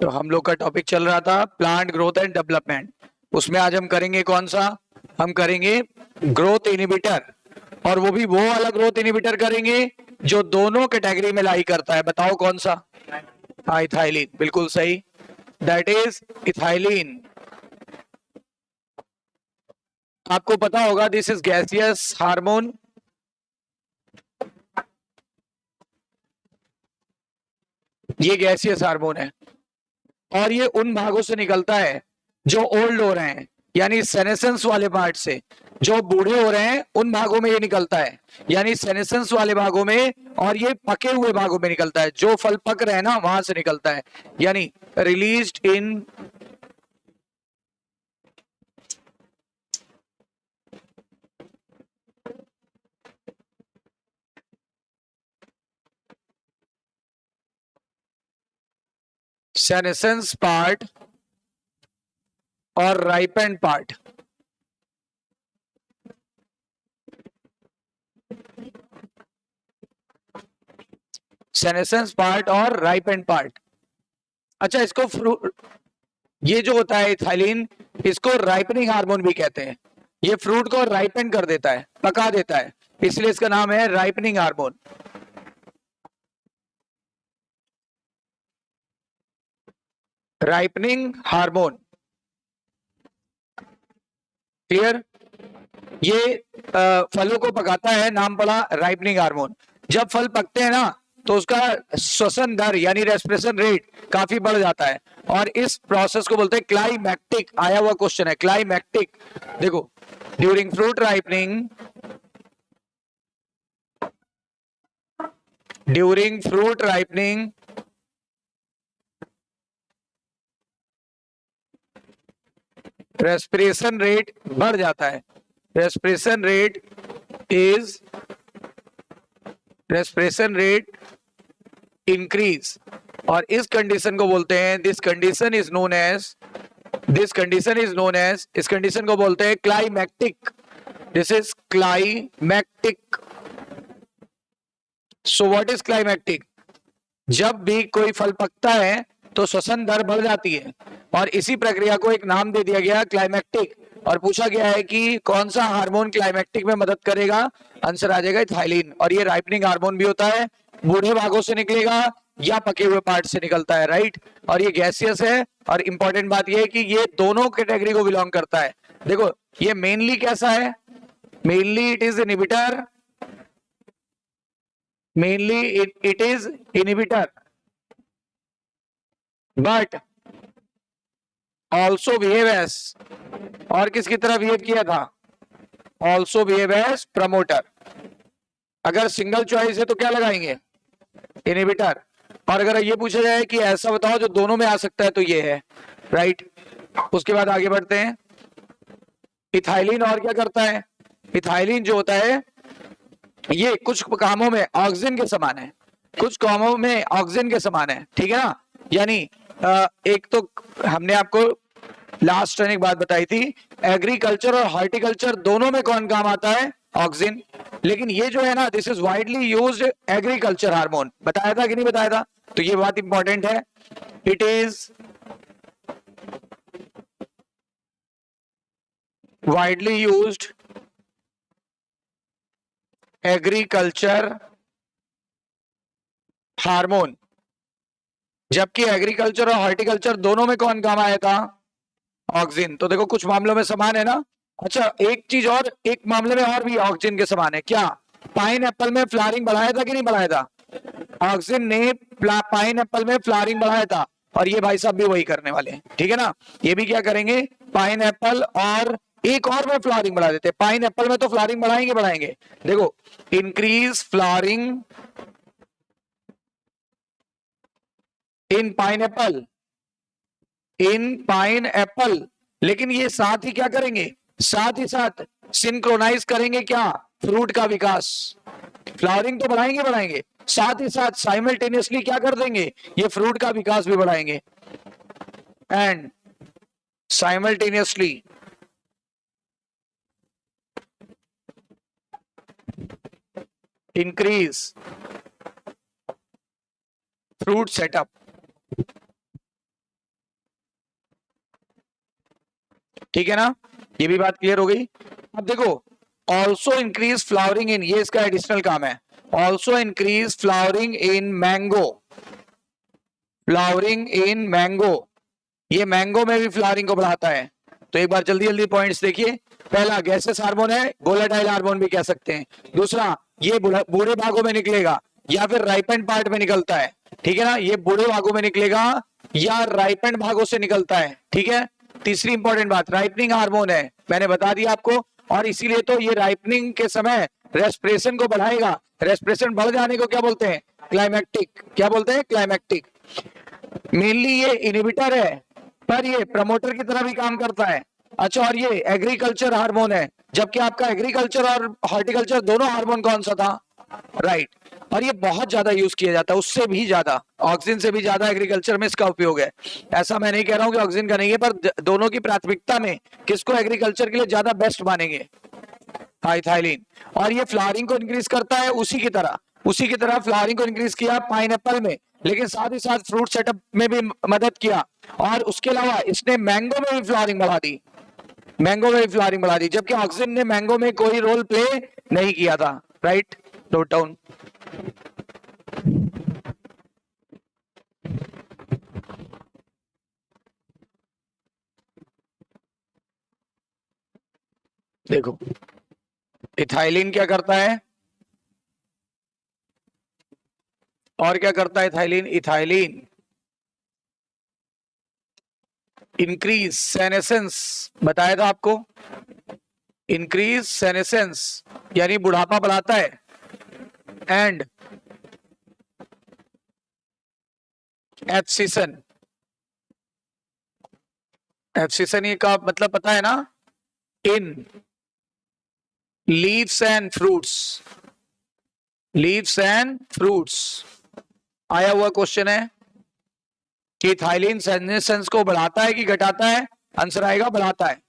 तो हम लोग का टॉपिक चल रहा था प्लांट ग्रोथ एंड डेवलपमेंट। उसमें आज हम करेंगे कौन सा? हम करेंगे ग्रोथ इनहिबिटर, और वो भी वो वाला ग्रोथ इनहिबिटर करेंगे जो दोनों कैटेगरी में लाई करता है। बताओ कौन सा? हाँ, इथाइलिन, बिल्कुल सही। That is ethylene. आपको पता होगा दिस इज गैसियस हार्मोन। ये गैसियस हार्मोन है और ये उन भागों से निकलता है जो ओल्ड हो रहे हैं, यानी सेनेसेंस वाले पार्ट से। जो बूढ़े हो रहे हैं उन भागों में ये निकलता है, यानी सेनेसेंस वाले भागों में, और ये पके हुए भागों में निकलता है। जो फल पक रहे हैं ना वहां से निकलता है, यानी रिलीज्ड इन सेनेसेंस पार्ट और राइपेंड पार्ट। सेनेसेंस पार्ट और राइपेंड पार्ट। अच्छा, इसको फ्रूट, ये जो होता है इथाइलिन, इसको राइपनिंग हार्मोन भी कहते हैं। ये फ्रूट को राइपन कर देता है, पका देता है, इसलिए इसका नाम है ripening hormone. Ripening hormone, clear? ये फलों को पकाता है, नाम पड़ा राइपनिंग हार्मोन। जब फल पकते हैं ना तो उसका श्वसन दर यानी रेस्पिरेशन रेट काफी बढ़ जाता है, और इस प्रोसेस को बोलते हैं क्लाइमैक्टिक। आया हुआ क्वेश्चन है क्लाइमैक्टिक। देखो, during fruit ripening, during fruit ripening respiration rate बढ़ जाता है। Respiration rate is respiration rate increase, और इस कंडीशन को बोलते हैं, this condition is known as, इस कंडीशन को बोलते हैं climacteric. This is climacteric. So what is climacteric? जब भी कोई फल पकता है तो श्वसन दर बढ़ जाती है, और इसी प्रक्रिया को एक नाम दे दिया गया क्लाइमैक्टिक। और पूछा गया है कि कौन सा हार्मोन क्लाइमैक्टिक में मदद करेगा? आंसर आ जाएगा इथाइलिन। और ये राइपनिंग हार्मोन भी होता है, बूढ़े भागों से निकलेगा या पके हुए पार्ट से निकलता है, राइट? और ये गैसियस है, और इंपॉर्टेंट बात ये है कि ये दोनों कैटेगरी को बिलोंग करता है। देखो, ये मेनली कैसा है? Mainly it is inhibitor, mainly it is inhibitor, but also behave as, और किसकी तरह बिहेव किया था? Also behave as promoter. अगर सिंगल चॉइस है तो क्या लगाएंगे? इनहिबिटर। और अगर ये पूछा जाए कि ऐसा बताओ जो दोनों में आ सकता है, तो ये है, राइट? उसके बाद आगे बढ़ते हैं। इथाइलिन और क्या करता है? इथाइलिन जो होता है, ये कुछ कामों में ऑक्सीजन के समान है, कुछ कामों में ऑक्सीजन के समान है, ठीक है ना? यानी एक तो हमने आपको लास्ट टाइम एक बात बताई थी, एग्रीकल्चर और हॉर्टिकल्चर दोनों में कौन काम आता है? ऑक्सीजन। लेकिन ये जो है ना, this is widely used agriculture hormone. बताया था कि नहीं बताया था? तो ये बात इंपॉर्टेंट है। It is widely used agriculture hormone. जबकि एग्रीकल्चर और हॉर्टिकल्चर दोनों में कौन काम आया था? ऑक्सीजन। तो देखो, कुछ मामलों में समान है ना। अच्छा, एक चीज और, एक मामले में और भी ऑक्सीजन के समान है। क्या? पाइन एप्पल में फ्लावरिंग बढ़ाया था कि नहीं बढ़ाया था? ऑक्सीजन ने पाइन एप्पल में फ्लावरिंग बढ़ाया था, और ये भाई साहब भी वही करने वाले हैं, ठीक है ना? ये भी क्या करेंगे? पाइन एप्पल और एक और में फ्लावरिंग बढ़ा देते। पाइन एप्पल में तो फ्लावरिंग बढ़ाएंगे बढ़ाएंगे। देखो, इंक्रीज फ्लावरिंग इन पाइन एप्पल, इन पाइन एप्पल। लेकिन ये साथ ही क्या करेंगे? साथ ही साथ सिंक्रोनाइज करेंगे क्या? फ्रूट का विकास। फ्लावरिंग तो बढ़ाएंगे बढ़ाएंगे, साथ ही साथ साइमल्टेनियसली क्या कर देंगे? ये फ्रूट का विकास भी बढ़ाएंगे। And simultaneously increase fruit setup. ठीक है ना, ये भी बात क्लियर हो गई। अब देखो, ऑल्सो इंक्रीज फ्लावरिंग इन, ये इसका एडिशनल काम है। Also increase flowering in mango, flowering in mango, ये मैंगो में भी फ्लावरिंग को बढ़ाता है। तो एक बार जल्दी जल्दी पॉइंट्स देखिए। पहला गैसेस हार्मोन है, वोलेटाइल हार्मोन भी कह सकते हैं। दूसरा, ये बूढ़े भागों में निकलेगा या फिर राइपेंड पार्ट में निकलता है, ठीक है ना, ये बूढ़े भागों में निकलेगा या राइपेंड भागों से निकलता है, ठीक है। तीसरी इंपॉर्टेंट बात, राइपनिंग हार्मोन है, मैंने बता दिया आपको, और इसीलिए तो ये राइपनिंग के समय रेस्पिरेशन को बढ़ाएगा। रेस्पिरेशन बढ़ जाने को क्या बोलते हैं, क्लाइमैक्टिक, क्या बोलते हैं, क्लाइमैक्टिक। मेनली ये इनहिबिटर है, पर ये प्रमोटर की तरह भी काम करता है। अच्छा, और ये एग्रीकल्चर हार्मोन है, जबकि आपका एग्रीकल्चर और हॉर्टिकल्चर दोनों हार्मोन कौन सा था, राइट। और ये बहुत ज्यादा यूज किया जाता है, उससे भी ज्यादा, ऑक्सीजन से भी ज्यादा एग्रीकल्चर में इसका उपयोग है। ऐसा मैं नहीं कह रहा हूं कि ऑक्सीजन का नहीं है, पर दोनों की प्राथमिकता में किसको एग्रीकल्चर के लिए ज्यादा बेस्ट मानेंगे, इथाइलिन। और ये फ्लावरिंग को इंक्रीज करता है, उसी की तरह फ्लावरिंग को इंक्रीज किया पाइनएप्पल में, लेकिन साथ ही साथ फ्रूट सेटअप में भी मदद किया। और उसके अलावा इसने मैंगो में भी फ्लावरिंग बढ़ा दी, मैंगो में भी फ्लावरिंग बढ़ा दी, जबकि ऑक्सीजन ने मैंगो में कोई रोल प्ले नहीं किया था, राइट। Note down. देखो, इथाइलिन क्या करता है और क्या करता है इथाइलिन, इथाइलिन इंक्रीज सेनेसेंस, बताया था आपको, इंक्रीज सेनेसेंस यानी बुढ़ापा बढ़ाता है, एंड एब्सिशन, एब्सिशन का मतलब पता है ना, in leaves and fruits, leaves and fruits आया हुआ क्वेश्चन है कि थाइलिन सेनेसेंस को बढ़ाता है कि घटाता है, आंसर आएगा बढ़ाता है।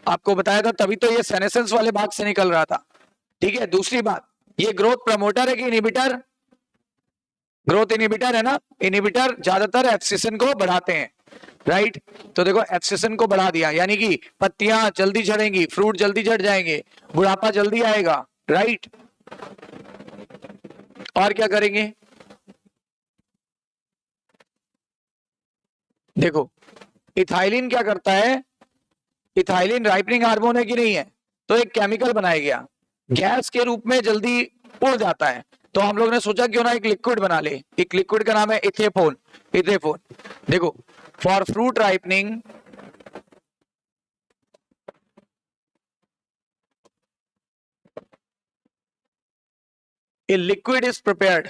आपको बताया था, तभी तो ये सेनेसेंस वाले भाग से निकल रहा था, ठीक है। दूसरी बात, ये ग्रोथ प्रमोटर है कि इनहिबिटर, ग्रोथ इनहिबिटर है ना, इनहिबिटर ज्यादातर एब्सिशन को बढ़ाते हैं, राइट। तो देखो, एब्सिशन को बढ़ा दिया यानी कि पत्तियां जल्दी झड़ेंगी, फ्रूट जल्दी झड़ जाएंगे, बुढ़ापा जल्दी आएगा, राइट। और क्या करेंगे, देखो इथाइलिन क्या करता है, इथाइलिन राइपनिंग हार्मोन है कि नहीं है, तो एक केमिकल बनाया गया, गैस के रूप में जल्दी उड़ जाता है, तो हम लोग ने सोचा क्यों ना एक लिक्विड बना ले। एक लिक्विड का नाम है इथेफोन, इथेफोन। देखो, for fruit ripening a liquid is prepared,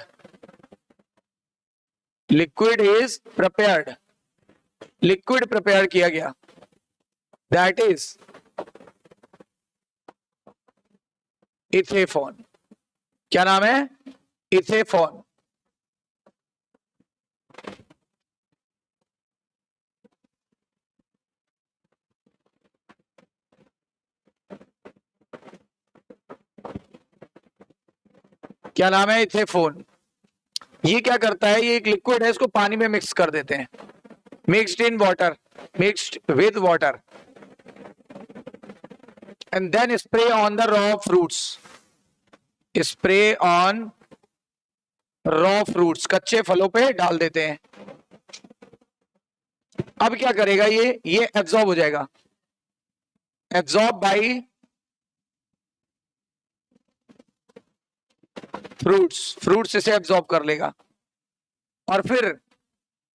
liquid is prepared, liquid prepare किया गया, दैट इज इथेफोन। क्या नाम है, इथेफोन। क्या नाम है, इथेफोन। ये क्या करता है, ये एक लिक्विड है, इसको पानी में मिक्स कर देते हैं, mixed in water, mixed with water, and then spray on the raw fruits, spray on raw fruits, कच्चे फलों पे डाल देते हैं। अब क्या करेगा ये एब्जॉर्ब हो जाएगा, एब्जॉर्ब बाय फ्रूट्स, फ्रूट्स इसे एब्जॉर्ब कर लेगा, और फिर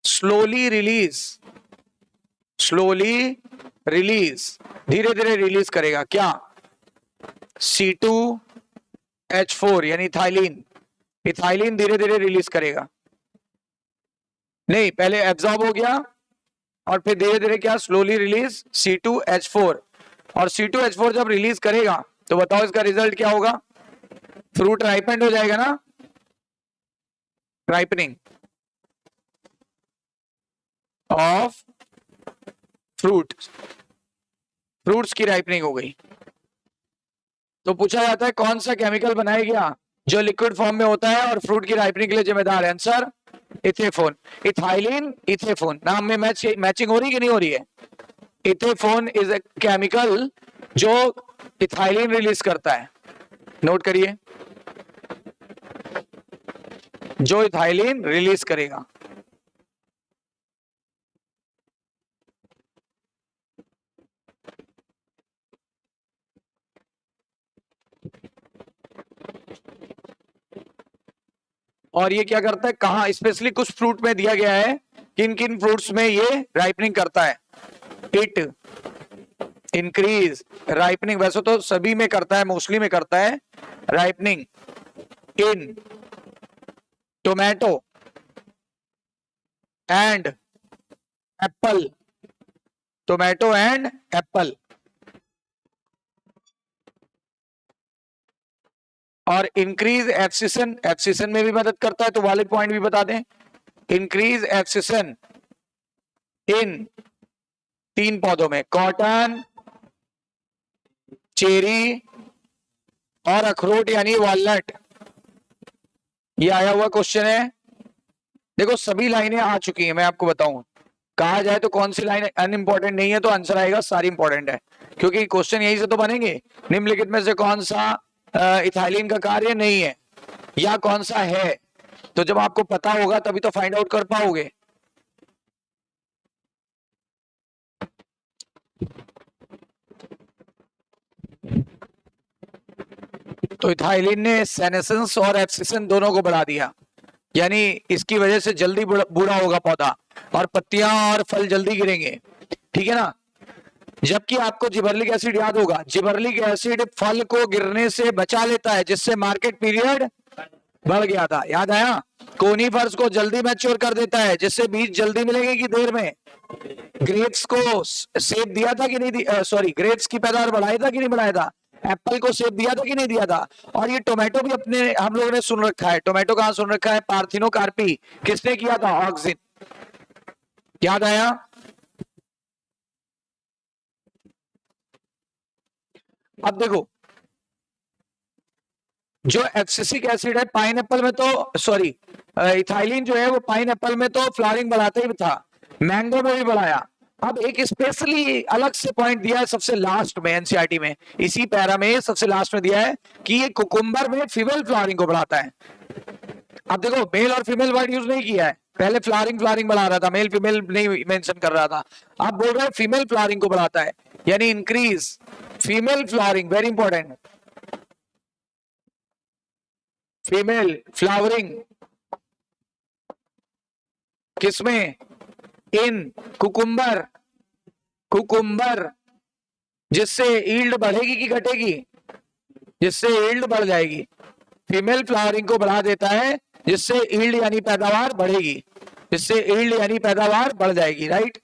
स्लोली रिलीज, स्लोली रिलीज, धीरे धीरे रिलीज करेगा क्या, C2H4 यानी इथाइलिन, इथाइलिन धीरे धीरे रिलीज करेगा, नहीं पहले एब्जॉर्ब हो गया और फिर धीरे धीरे क्या, स्लोली रिलीज C2H4, और C2H4 जब रिलीज करेगा तो बताओ इसका रिजल्ट क्या होगा, फ्रूट राइपेंड हो जाएगा ना, राइपनिंग ऑफ फ्रूट, फ्रूट्स की राइपनिंग हो गई। तो पूछा जाता है कौन सा केमिकल बनाया गया जो लिक्विड फॉर्म में होता है और फ्रूट की राइपनिंग के लिए जिम्मेदार है, आंसर इथेफोन, इथाइलिन इथेफोन। नाम में मैचिंग हो रही कि नहीं हो रही है, इथेफोन इज ए केमिकल जो इथाइलिन रिलीज करता है, नोट करिए, जो इथाइलिन रिलीज करेगा। और ये क्या करता है, कहां स्पेशली कुछ फ्रूट में दिया गया है, किन किन फ्रूट्स में ये राइपनिंग करता है। इट इंक्रीज राइपनिंग, वैसे तो सभी में करता है, मोस्टली में करता है ripening in tomato and Apple, tomato and Apple. और इंक्रीज एब्सिशन, एब्सिशन में भी मदद करता है, तो वाले पॉइंट भी बता दें। इंक्रीज एब्सिशन इन 3 पौधों में, कॉटन, चेरी और अखरोट यानी वॉलनट। ये आया हुआ क्वेश्चन है। देखो सभी लाइनें आ चुकी हैं, मैं आपको बताऊं, कहा जाए तो कौन सी लाइन अनइंपॉर्टेंट नहीं है, तो आंसर आएगा सारी इंपॉर्टेंट है, क्योंकि क्वेश्चन यही से तो बनेंगे। निम्नलिखित में से कौन सा इथाइलिन का कार्य नहीं है या कौन सा है, तो जब आपको पता होगा तभी तो फाइंड आउट कर पाओगे। तो इथाइलिन ने सेनेसेंस और एब्सिशन दोनों को बढ़ा दिया, यानी इसकी वजह से जल्दी बूढ़ा होगा पौधा और पत्तियां और फल जल्दी गिरेंगे, ठीक है ना। जबकि आपको जिबरलिक एसिड याद होगा, जिबरलिक एसिड फल को गिरने से बचा लेता है, जिससे मार्केट पीरियड बढ़ गया था, याद आया। कोनीफर्स को जल्दी मैच्योर कर देता है, जिससे बीज जल्दी मिलेंगे कि देर में। ग्रेप्स को सेब दिया था कि नहीं दिया, सॉरी ग्रेप्स की पैदावार बढ़ाया था कि नहीं बढ़ाया था। एप्पल को सेब दिया था कि नहीं दिया था। और ये टोमेटो भी अपने हम लोगों ने सुन रखा है, टोमेटो कहां सुन रखा है, पार्थिनोकार्पी किसने किया था, ऑक्सिन, याद आया। अब देखो जो एब्सिसिक एसिड है पाइनएप्पल में, तो सॉरी इथाइलिन जो है वो पाइनएप्पल में तो फ्लावरिंग बढ़ाते ही था, मैंगो में भी बढ़ाया। अब एक स्पेशली अलग से पॉइंट दिया है सबसे लास्ट में, एनसीईआरटी में इसी पैरा में सबसे लास्ट में दिया है कि ये कुकुम्बर में फीमेल फ्लावरिंग को बढ़ाता है। अब देखो मेल और फीमेल वर्ड यूज नहीं किया है, पहले फ्लावरिंग फ्लावरिंग बढ़ा रहा था, मेल फीमेल नहीं मेंशन कर रहा था। अब बोल रहा है फीमेल फ्लावरिंग को बढ़ाता है, यानी increase female flowering, very important, female flowering किसमें, इन कुकुम्बर, कुकुम्बर, जिससे ईल्ड बढ़ेगी कि घटेगी, जिससे ईल्ड बढ़ जाएगी। फीमेल फ्लावरिंग को बढ़ा देता है जिससे ईल्ड यानी पैदावार बढ़ेगी, जिससे ईल्ड यानी पैदावार बढ़ जाएगी, राइट,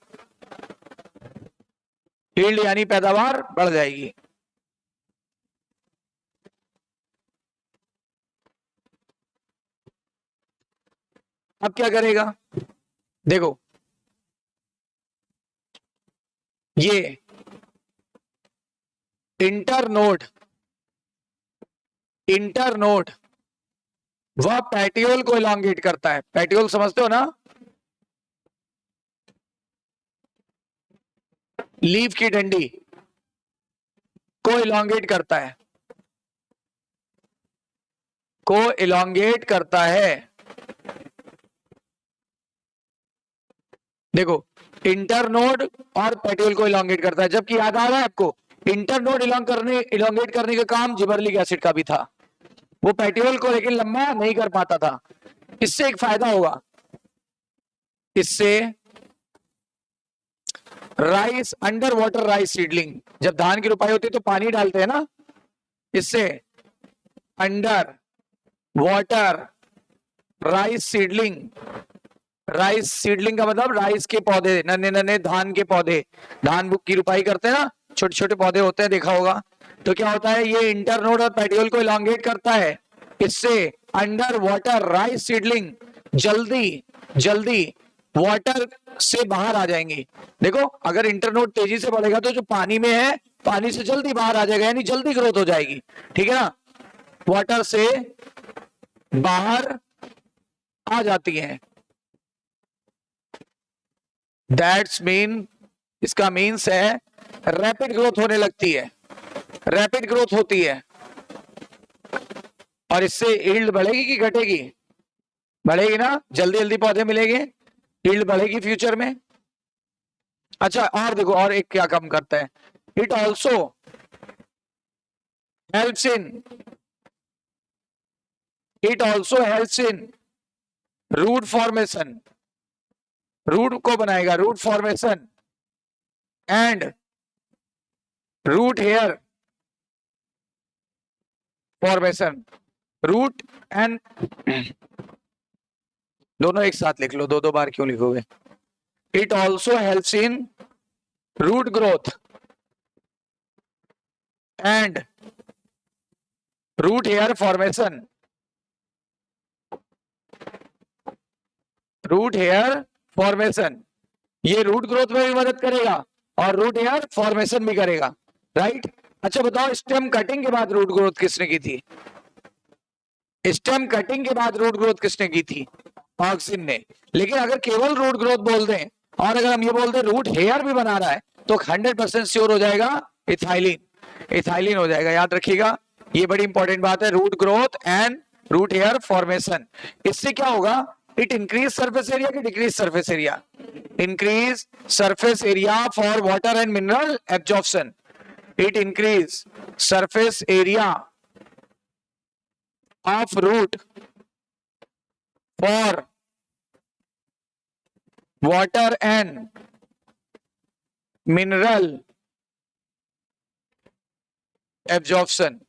ईल्ड यानी पैदावार बढ़ जाएगी। अब क्या करेगा, देखो ये इंटरनोड, इंटरनोड वह पैटियोल को इलांगेट करता है, पैटियोल समझते हो ना, लीफ की डंडी को इलांगेट करता है, को इलांगेट करता है। देखो इंटरनोड और पेट्यूल को इलांगेट करता है, जबकि याद आ रहा है आपको इंटरनोड इलांगेट करने का काम जिबरलिक एसिड का भी था, वो पेट्यूल को लेकिन लंबा नहीं कर पाता था। इससे एक फायदा होगा, इससे rice under water rice seedling, जब धान की रोपाई होती है तो पानी डालते हैं ना, इससे under water rice seedling, rice seedling का मतलब राइस के पौधे, नन्हे नन्हे धान के पौधे, धान की रुपाई करते हैं ना, छोटे छोटे पौधे होते हैं, देखा होगा। तो क्या होता है, ये इंटरनोड और पेट्यूल को इलांगेट करता है, इससे अंडर वाटर राइस सीडलिंग जल्दी जल्दी वाटर से बाहर आ जाएंगे। देखो अगर इंटरनोड तेजी से बढ़ेगा तो जो पानी में है पानी से जल्दी बाहर आ जाएगा, यानी जल्दी ग्रोथ हो जाएगी, ठीक है ना, वाटर से बाहर आ जाती है। दैट्स मीन इसका मीन्स है रैपिड ग्रोथ होने लगती है, रैपिड ग्रोथ होती है। और इससे यील्ड बढ़ेगी कि घटेगी? बढ़ेगी ना, जल्दी जल्दी पौधे मिलेंगे, यील्ड बढ़ेगी फ्यूचर में। अच्छा और देखो और एक क्या कम करता है, it also helps in, it also helps in root formation, root को बनाएगा, root formation and root hair formation, root and, दोनों एक साथ लिख लो, दो दो बार क्यों लिखोगे? It also helps in root growth and root hair formation, root hair formation, ये रूट ग्रोथ में भी मदद करेगा और रूट हेयर फॉर्मेशन भी करेगा, राइट? अच्छा बताओ, स्टेम कटिंग के बाद रूट ग्रोथ किसने की थी? स्टेम कटिंग के बाद रूट ग्रोथ किसने की थी? ऑक्सिन ने। लेकिन अगर केवल रूट ग्रोथ बोल दें और अगर हम ये बोल दें रूट हेयर भी बना रहा है तो 100% श्योर हो जाएगा इथाइलिन, इथाइलिन हो जाएगा। याद रखिएगा, ये बड़ी इंपॉर्टेंट बात है, root growth and root hair formation. इससे क्या होगा? इट इंक्रीज सरफेस एरिया कि decrease surface area? Increase surface area for water and mineral absorption, it increase surface area of root for water and mineral absorption,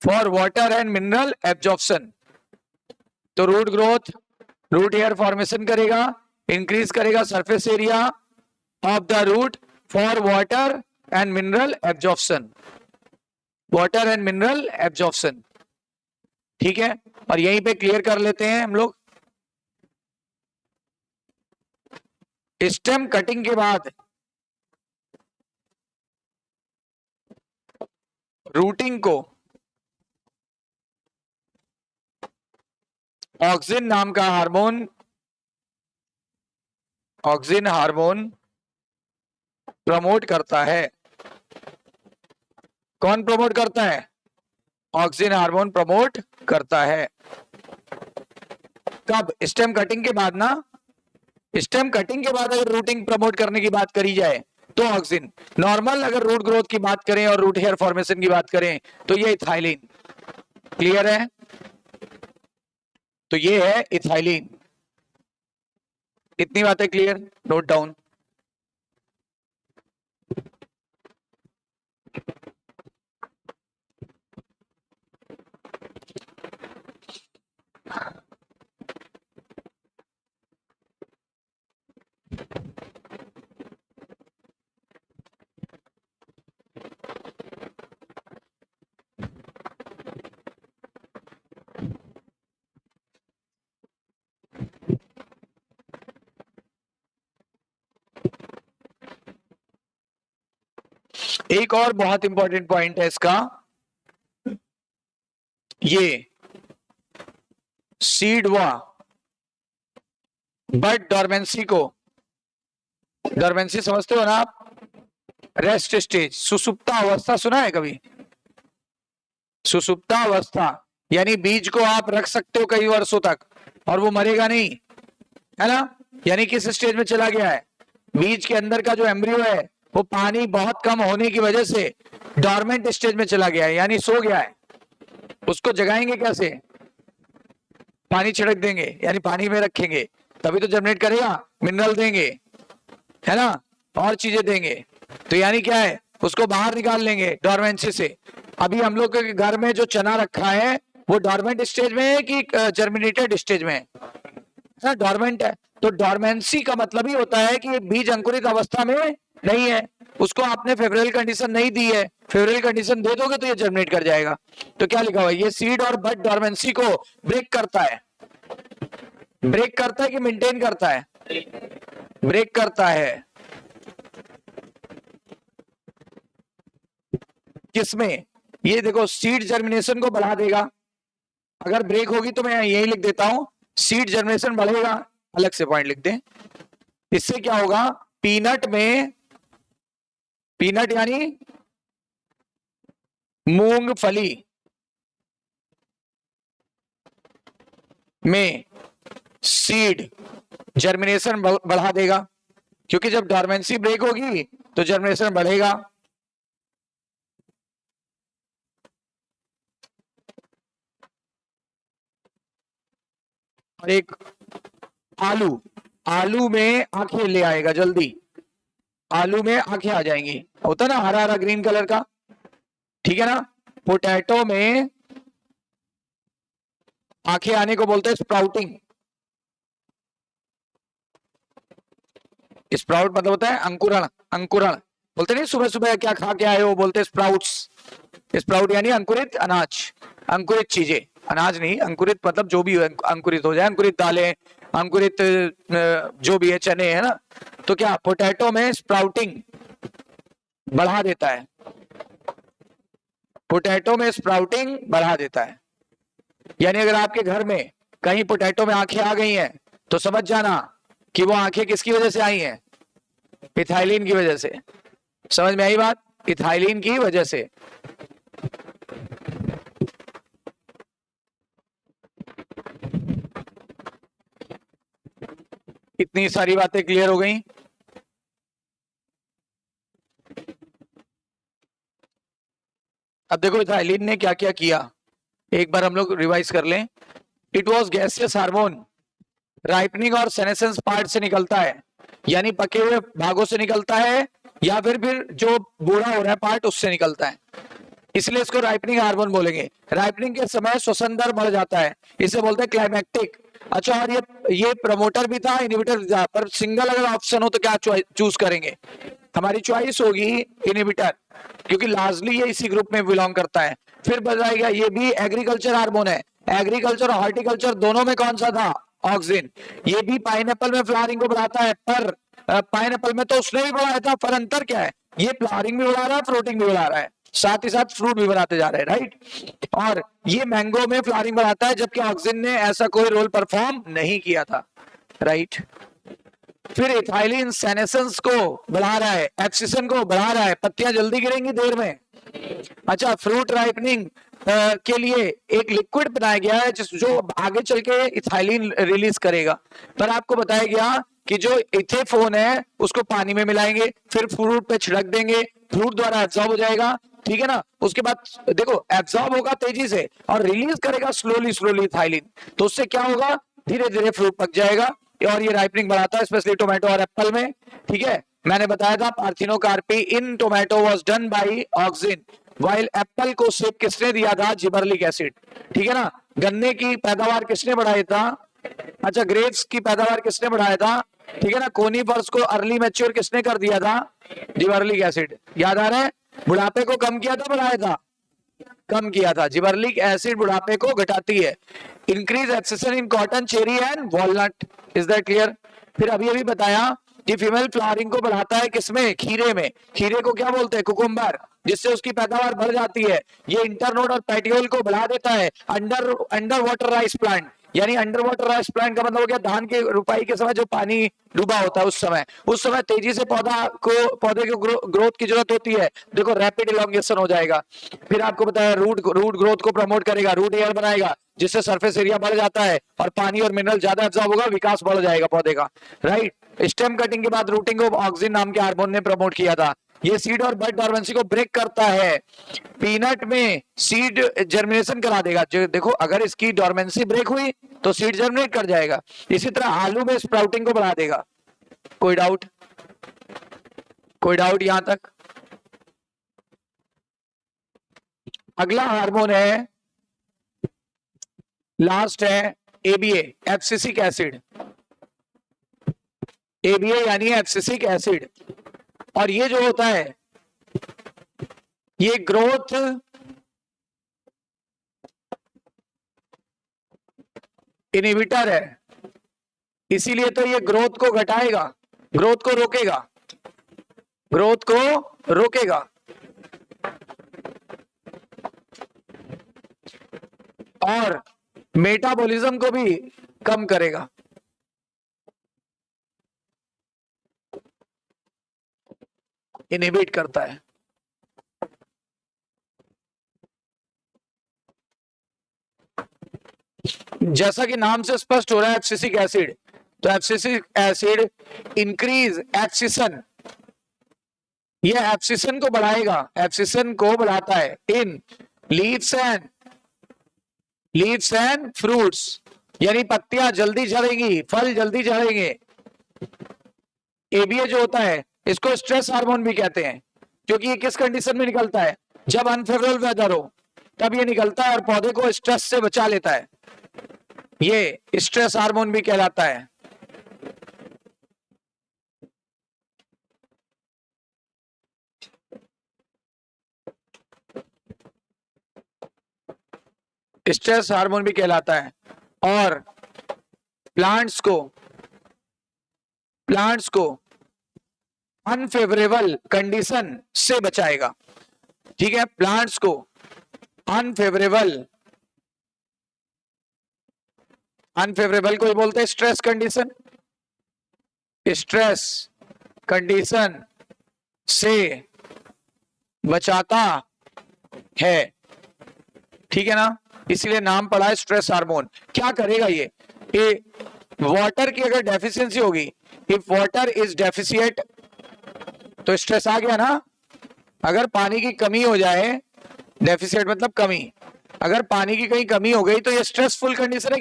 for water and mineral absorption। तो root growth root hair formation करेगा, increase करेगा surface area of the root for water and mineral absorption, water and mineral absorption. ठीक है, और यहीं पे clear कर लेते हैं हम लोग। स्टेम कटिंग के बाद रूटिंग को ऑक्सिन नाम का हार्मोन, ऑक्सिन हार्मोन प्रमोट करता है। कौन प्रमोट करता है? ऑक्सिन हार्मोन प्रमोट करता है। कब? स्टेम कटिंग के बाद ना। स्टेम कटिंग के बाद अगर रूटिंग प्रमोट करने की बात करी जाए तो ऑक्सिन, नॉर्मल अगर रूट ग्रोथ की बात करें और रूट हेयर फॉर्मेशन की बात करें तो ये इथाइलिन। क्लियर है? तो ये है इथाइलिन। इतनी बातें क्लियर, नोट डाउन। एक और बहुत इंपॉर्टेंट पॉइंट है इसका, ये सीड व बट डॉर्मेंसी को, डॉर्मेंसी समझते हो ना आप? रेस्ट स्टेज, सुसुप्ता अवस्था सुना है कभी? सुसुप्ता अवस्था यानी बीज को आप रख सकते हो कई वर्षों तक और वो मरेगा नहीं, है ना? यानी किस स्टेज में चला गया है? बीज के अंदर का जो एम्ब्रियो है वो पानी बहुत कम होने की वजह से डॉर्मेंट स्टेज में चला गया है, यानी सो गया है। उसको जगाएंगे कैसे? पानी छिड़क देंगे, यानी पानी में रखेंगे तभी तो जर्मिनेट करेगा, मिनरल देंगे, है ना, और चीजें देंगे। तो यानी क्या है, उसको बाहर निकाल लेंगे डॉर्मेंसी से। अभी हम लोग के घर में जो चना रखा है वो डॉर्मेंट स्टेज में है कि जर्मिनेटेड स्टेज में है? डॉर्मेंट है। तो डॉर्मेंसी का मतलब ही होता है कि बीज अंकुरित अवस्था में नहीं है, उसको आपने फेवरेबल कंडीशन नहीं दी है। फेवरेबल कंडीशन दे दोगे तो ये जर्मिनेट कर जाएगा। तो क्या लिखा हुआ है, ये सीड और बड डॉर्मेंसी को ब्रेक करता है। ब्रेक करता है कि मेंटेन करता है? ब्रेक करता है। किसमें? ये देखो, सीड जर्मिनेशन को बढ़ा देगा। अगर ब्रेक होगी तो मैं यही लिख देता हूं, सीड जर्मिनेशन बढ़ेगा, अलग से पॉइंट लिख दें। इससे क्या होगा, पीनट में, पीनट यानी मूंगफली में सीड जर्मिनेशन बढ़ा देगा, क्योंकि जब डॉर्मेंसी ब्रेक होगी तो जर्मिनेशन बढ़ेगा। और एक आलू, आलू में आंखें ले आएगा जल्दी, आलू में आंखें आ जाएंगी, होता ना हरा हरा ग्रीन कलर का, ठीक है ना। पोटैटो में आंखें आने को बोलते हैं स्प्राउटिंग। स्प्राउट मतलब होता है अंकुरण, अंकुरण बोलते नहीं, सुबह सुबह क्या खा के आए हो, बोलते हैं स्प्राउट्स। स्प्राउट यानी अंकुरित अनाज, अंकुरित चीजें, अनाज नहीं, अंकुरित मतलब जो भी अंकुरित हो जाए, अंकुरित दालें, अंकुरित जो भी है, चने, है ना। तो क्या पोटैटो में स्प्राउटिंग बढ़ा देता है, पोटैटो में स्प्राउटिंग बढ़ा देता है। यानी अगर आपके घर में कहीं पोटैटो में आंखें आ गई हैं तो समझ जाना कि वो आंखें किसकी वजह से आई हैं, इथाइलिन की वजह से। समझ में आई बात, इथाइलिन की वजह से। इतनी सारी बातें क्लियर हो गई। अब देखो इथाइलिन ने क्या क्या किया, एक बार हम लोग रिवाइज कर लें। It was gaseous hormone, ripening और सेनेसेंस पार्ट से निकलता है, यानी पके हुए भागों से निकलता है, या फिर जो बूढ़ा हो रहा है पार्ट उससे निकलता है, इसलिए इसको राइपनिंग हार्मोन बोलेंगे। राइपनिंग के समय श्वसन दर बढ़ जाता है, इसे बोलते हैं क्लाइमैक्टिक। अच्छा, और ये प्रमोटर भी था, इनहिबिटर भी था, पर सिंगल अगर ऑप्शन हो तो क्या चूज करेंगे, हमारी चॉइस होगी इनहिबिटर, क्योंकि लार्जली ये इसी ग्रुप में बिलोंग करता है। फिर बताया ये भी एग्रीकल्चर हार्मोन है, एग्रीकल्चर और हॉर्टिकल्चर दोनों में कौन सा था, ऑक्सिन। ये भी पाइनएप्पल में फ्लावरिंग को बढ़ाता है, पर पाइनएप्पल में तो उसने भी बढ़ाया था, पर अंतर क्या है, ये फ्लावरिंग भी बढ़ा रहा है, फ्रूटिंग भी बढ़ा रहा है, साथ ही साथ फ्रूट भी बनाते जा रहे हैं, राइट। और ये मैंगो में फ्लावरिंग बढ़ाता है, जबकि ऑक्सिन ने ऐसा कोई रोल परफॉर्म नहीं किया था, राइट। फिर इथाइलिन सेनेसेंस को बढ़ा रहा है, एब्सिशन को बढ़ा रहा है, पत्तियां जल्दी गिरेंगी देर में। अच्छा, फ्रूट राइपनिंग के लिए एक लिक्विड बनाया गया है जो आगे चल के इथाइलिन रिलीज करेगा, पर आपको बताया गया कि जो इथेफोन है उसको पानी में मिलाएंगे, फिर फ्रूट पे छिड़क देंगे, फ्रूट द्वारा एब्जॉर्ब हो जाएगा, ठीक है ना। उसके बाद देखो एब्जॉर्ब होगा तेजी से और रिलीज करेगा स्लोली स्लोली इथाइलिन, तो उससे क्या होगा, धीरे धीरे फ्रूट पक जाएगा, और ये राइपनिंग बढ़ाता है, स्पेशली टोमेटो और एप्पल में, ठीक है। मैंने बताया था parthenocarpy in tomato was done by auxin, while Apple को शेप किसने दिया था, जिबरलिक एसिड, ठीक है ना। गन्ने की पैदावार किसने बढ़ाया था, अच्छा ग्रेप्स की पैदावार किसने बढ़ाया था, ठीक है ना। कोनीफर्स को अर्ली मैच्योर किसने कर दिया था, जिबरलिक एसिड, याद आ रहा है। बुढ़ापे को कम किया था, बढ़ाया था, कम किया था। जिबरलिक एसिड बुढ़ापे को घटाती है। Increase abscission in cotton, cherry and walnut, is that clear. फिर अभी अभी बताया कि फीमेल फ्लावरिंग को बढ़ाता है किसमें, खीरे में, खीरे को क्या बोलते हैं, कुकुम्बर, जिससे उसकी पैदावार बढ़ जाती है। ये इंटरनोड और पेटियोल को बढ़ा देता है। अंडर वाटर राइस प्लांट, यानी अंडर वाटर राइस प्लांट का मतलब हो गया धान के रुपाई के समय जो पानी डूबा होता है उस समय तेजी से पौधे को ग्रोथ की जरूरत होती है, देखो रैपिड इलॉन्गेशन हो जाएगा। फिर आपको बताया रूट ग्रोथ को प्रमोट करेगा, रूट एयर बनाएगा, जिससे सरफेस एरिया बढ़ जाता है और पानी और मिनरल ज्यादा एब्जॉर्ब होगा, विकास बढ़ जाएगा पौधे का, राइट। स्टेम कटिंग के बाद रूटिंग को ऑक्सिन नाम के हार्मोन ने प्रमोट किया था। ये सीड और बड डॉर्मेंसी को ब्रेक करता है। पीनट में सीड जर्मिनेशन करा देगा, देखो अगर इसकी डॉर्मेंसी ब्रेक हुई तो सीड जर्मिनेट कर जाएगा। इसी तरह आलू में स्प्राउटिंग को बढ़ा देगा। कोई डाउट, कोई डाउट यहां तक। अगला हार्मोन है, लास्ट है एबीए, एब्सिसिक एसिड। एबीए यानी एब्सिसिक एसिड, और ये जो होता है ये ग्रोथ इनहिबिटर है, इसीलिए तो ये ग्रोथ को घटाएगा, ग्रोथ को रोकेगा, ग्रोथ को रोकेगा। और मेटाबॉलिज्म को भी कम करेगा। इनहिबिट करता है। जैसा कि नाम से स्पष्ट हो रहा है एब्सिसिक एसिड, तो एब्सिसिक एसिड इंक्रीज एब्सिशन, यह एब्सिशन को बढ़ाएगा, एब्सिशन को बढ़ाता है इन लीव्स एंड फ्रूट्स, यानी पत्तियां जल्दी झड़ेंगी, फल जल्दी झड़ेंगे। एबीए जो होता है इसको स्ट्रेस हार्मोन भी कहते हैं, क्योंकि ये किस कंडीशन में निकलता है, जब अनफेवरेबल वेदर हो तब ये निकलता है और पौधे को स्ट्रेस से बचा लेता है, ये स्ट्रेस हार्मोन भी कहलाता है। स्ट्रेस हार्मोन भी कहलाता है और प्लांट्स को अनफेवरेबल कंडीशन से बचाएगा। ठीक है, प्लांट्स को अनफेवरेबल को ही बोलते हैं स्ट्रेस कंडीशन से बचाता है। ठीक है ना, इसलिए नाम पड़ा है स्ट्रेस हार्मोन। क्या करेगा ये वाटर की अगर डेफिशिएंसी होगी, इफ वाटर इज डेफिशिएट, तो स्ट्रेस आ गया ना। अगर पानी की कमी हो जाए, डेफिशिएट मतलब कमी, अगर पानी की कहीं कमी हो गई तो ये स्ट्रेसफुल कंडीशन है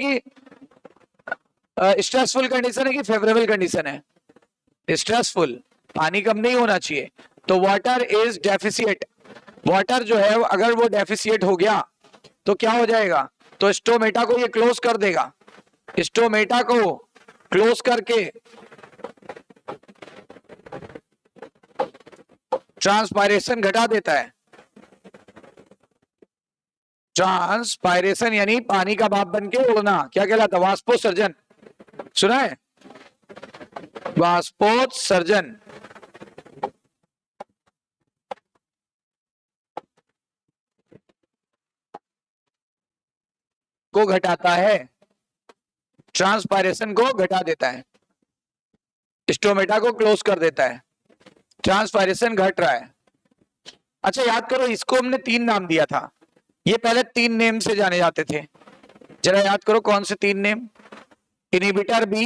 कि फेवरेबल कंडीशन है? स्ट्रेसफुल, पानी कम नहीं होना चाहिए। तो वाटर इज डेफिशिएट, वाटर जो है अगर वो डेफिशिएट हो गया तो क्या हो जाएगा, तो स्टोमेटा को ये क्लोज कर देगा, स्टोमेटा को क्लोज करके ट्रांसपायरेशन घटा देता है। ट्रांसपायरेशन यानी पानी का भाप बन के उड़ना, क्या कहलाता है, वाष्पोत्सर्जन। सुना है, वाष्पोत्सर्जन। को घटाता है, ट्रांसपायरेशन को घटा देता है, स्टोमेटा को क्लोज कर देता है, ट्रांसपायरेशन घट रहा है। अच्छा याद करो, इसको हमने 3 नाम दिया था, ये पहले 3 नेम से जाने जाते थे। जरा याद करो कौन से 3 नेम, इनहिबिटर बी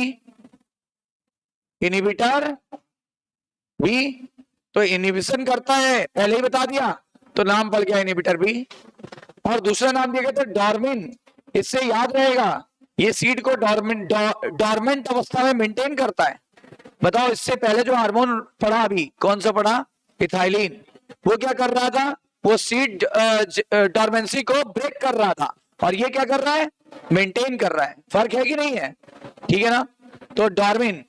तो इनहिबिशन करता है, पहले ही बता दिया, तो नाम पड़ गया इनहिबिटर बी। और दूसरा नाम दिया गया था डॉर्मिन, इससे याद रहेगा ये सीड को डॉर्मेंट अवस्था में मेंटेन करता है। बताओ, इससे पहले जो हार्मोन पढ़ा, अभी कौन सा पढ़ा, इथाइलिन, वो क्या कर रहा था, वो सीड डॉर्मेंसी को ब्रेक कर रहा था, और ये क्या कर रहा है, मेंटेन कर रहा है। फर्क है कि नहीं है? ठीक है ना। तो डॉर्मिन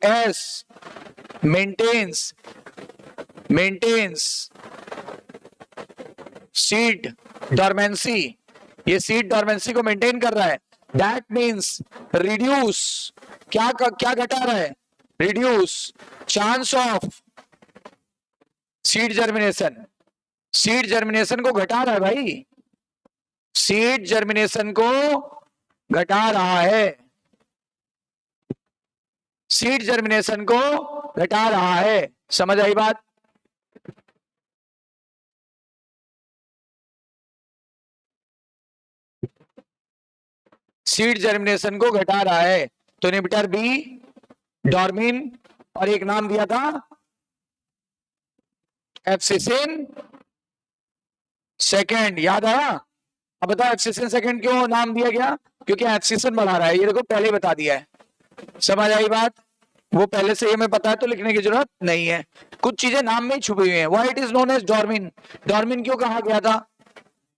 एस मेंटेन्स सीड डॉर्मेंसी, ये सीड डॉर्मेंसी को मेंटेन कर रहा है। दैट मीन्स रिड्यूस, क्या घटा रहा है, reduce chance of seed germination, seed germination को घटा रहा है भाई, सीड जर्मिनेशन को घटा रहा है, सीड जर्मिनेशन को घटा रहा है। समझ आई बात? सीड जर्मिनेशन को घटा रहा है, तो इनहिबिटर बी, डॉर्मिन, और एक नाम दिया था एब्सिसिन सेकेंड, याद आया? अब बताओ एब्सिसिन सेकेंड क्यों नाम दिया गया, क्योंकि एब्सिशन बढ़ा रहा है, ये देखो पहले ही बता दिया है। समझ आई बात? वो पहले से हमें पता है तो लिखने की जरूरत नहीं है, कुछ चीजें नाम में ही छुपी हुई हैं। Why it is known as dormin, dormin क्यों कहा गया था,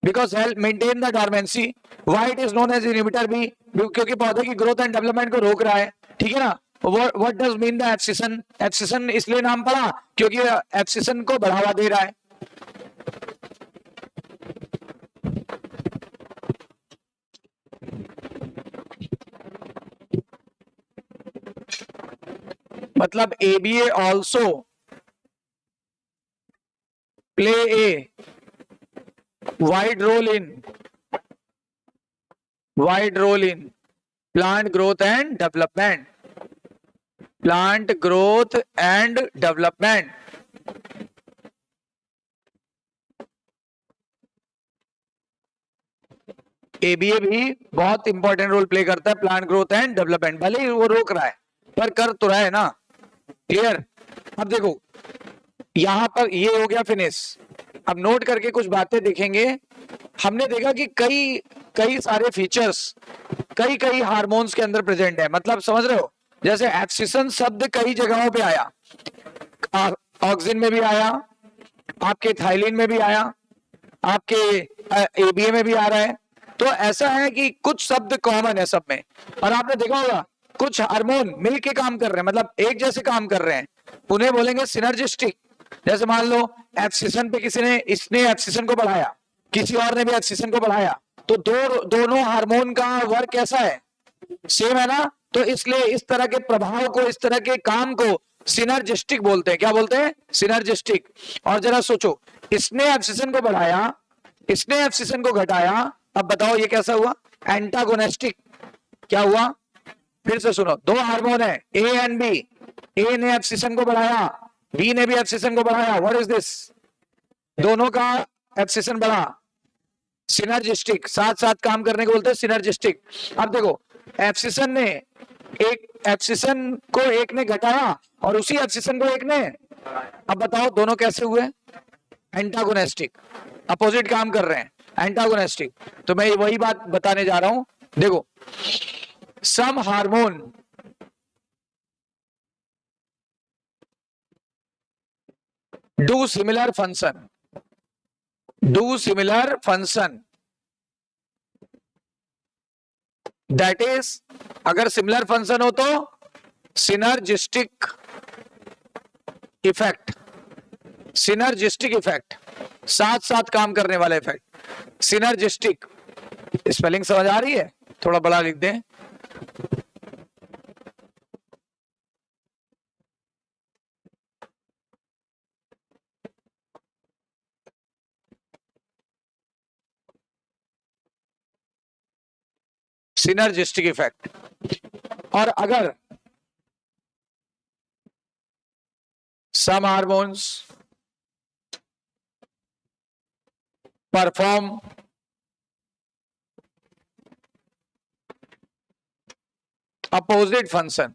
because help maintain the dormancy. Why it is known as inhibitor B, क्योंकि पौधे की ग्रोथ एंड डेवलपमेंट को रोक रहा है। ठीक है ना। What does mean the abscission, abscission इसलिए नाम पड़ा क्योंकि एब्सिशन को बढ़ावा दे रहा है। मतलब ABA also play a wide role in plant growth and development, ABA भी बहुत इंपॉर्टेंट रोल प्ले करता है प्लांट ग्रोथ एंड डेवलपमेंट, भले ही वो रोक रहा है पर कर तो रहा है ना। क्लियर? अब देखो यहां पर ये हो गया फिनिश। अब नोट करके कुछ बातें देखेंगे। हमने देखा कि कई कई सारे फीचर्स कई कई हार्मोन्स के अंदर प्रेजेंट है, मतलब समझ रहे हो? जैसे एक्सिसन शब्द कई जगहों पे आया, ऑक्सिन में भी आया, आपके थाइलिन में भी आया, आपके एबीए में भी आ रहा है। तो ऐसा है कि कुछ शब्द कॉमन है सब में, और आपने देखा होगा कुछ हार्मोन मिलके काम कर रहे हैं, मतलब एक जैसे काम कर रहे हैं, उन्हें बोलेंगे सिनर्जिस्टिक। जैसे मान लो एब्सिशन पे किसी ने, इसने एब्सिशन को बढ़ाया, किसी और ने भी एब्सिशन को बढ़ाया, तो दोनों हार्मोन का वर्क कैसा है? सेम है ना। तो इसलिए इस तरह के प्रभाव को, इस तरह के काम को सिनर्जिस्टिक बोलते हैं। क्या बोलते हैं? सिनर्जिस्टिक। और जरा सोचो, इसने एब्सिशन को बढ़ाया, इसने एब्सिशन को घटाया, अब बताओ ये कैसा हुआ? एंटागोनिस्टिक। क्या हुआ? फिर से सुनो, दो हार्मोन है ए एंड बी, ए ने एब्सिशन को बढ़ाया, बी ने भी एब्सिशन को बढ़ाया, व्हाट इज दिस? दोनों का एब्सिशन बढ़ा, सिनर्जिस्टिक, साथ साथ काम करने को बोलते हैं सिनर्जिस्टिक। अब देखो एब्सिशन ने, एक एब्सिशन को एक ने घटाया और उसी एब्सिशन को एक ने, अब बताओ दोनों कैसे हुए? एंटागोनिस्टिक, अपोजिट काम कर रहे हैं, एंटागोनिस्टिक। तो मैं वही बात बताने जा रहा हूं। देखो some hormone do similar function, do similar function, that is, अगर सिमिलर फंक्शन हो तो सिनर्जिस्टिक इफेक्ट, सिनर्जिस्टिक इफेक्ट, साथ साथ काम करने वाला इफेक्ट, सिनर्जिस्टिक। स्पेलिंग समझ आ रही है? थोड़ा बड़ा लिख दें। Synergistic effect. और अगर some hormones perform opposite function,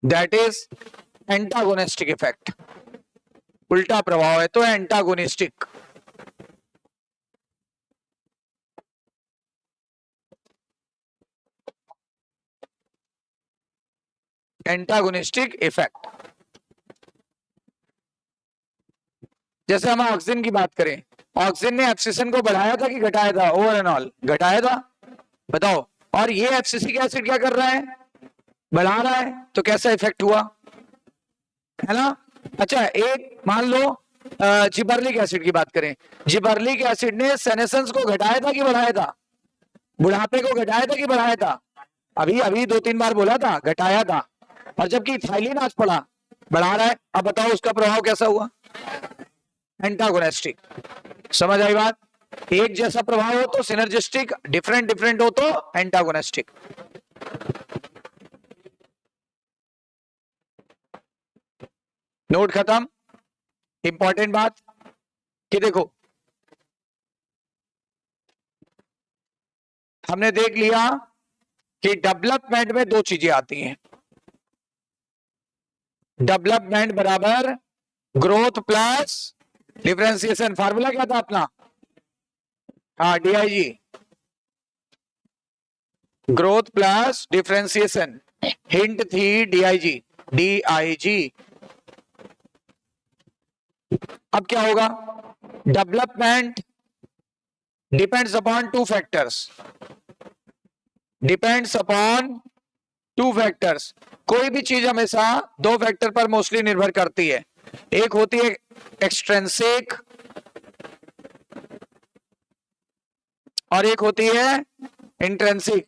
that is antagonistic effect, उल्टा प्रभाव है तो एंटागोनिस्टिक। Antagonistic effect. जैसे हम ऑक्सीजन की बात करें, ऑक्सीजन ने एब्सिशन को बढ़ाया था कि घटाया था? ओवर एंड ऑल घटाया था। बताओ, और ये एब्सिसिक एसिड क्या कर रहा है? बढ़ा रहा है। तो कैसा इफेक्ट हुआ? है ना? अच्छा, एक मान लो जिबर्लिक एसिड की बात करें, जिबर्लिक एसिड ने सेनेसेंस को घटाया था कि बढ़ाया था? बुढ़ापे को घटाया था कि बढ़ाया था? अभी अभी 2-3 बार बोला था घटाया था, और जबकि इथाइलिन आज पड़ा बढ़ा रहा है। अब बताओ उसका प्रभाव कैसा हुआ? एंटागोनिस्टिक। समझ आई बात? एक जैसा प्रभाव हो तो सिनर्जिस्टिक, डिफरेंट डिफरेंट हो तो एंटागोनिस्टिक। नोट खत्म। इंपॉर्टेंट बात कि देखो हमने देख लिया कि डेवलपमेंट में दो चीजें आती हैं। डेवलपमेंट बराबर ग्रोथ प्लस डिफरेंशिएशन। फार्मूला क्या था अपना? हाँ, DIG, growth plus differentiation. Hint थी डीआईजी, डीआईजी। अब क्या होगा? Development depends upon two factors, depends upon two factors. कोई भी चीज हमेशा दो फैक्टर पर मोस्टली निर्भर करती है। एक होती है एक्सट्रेंसिक और एक होती है इंट्रेंसिक।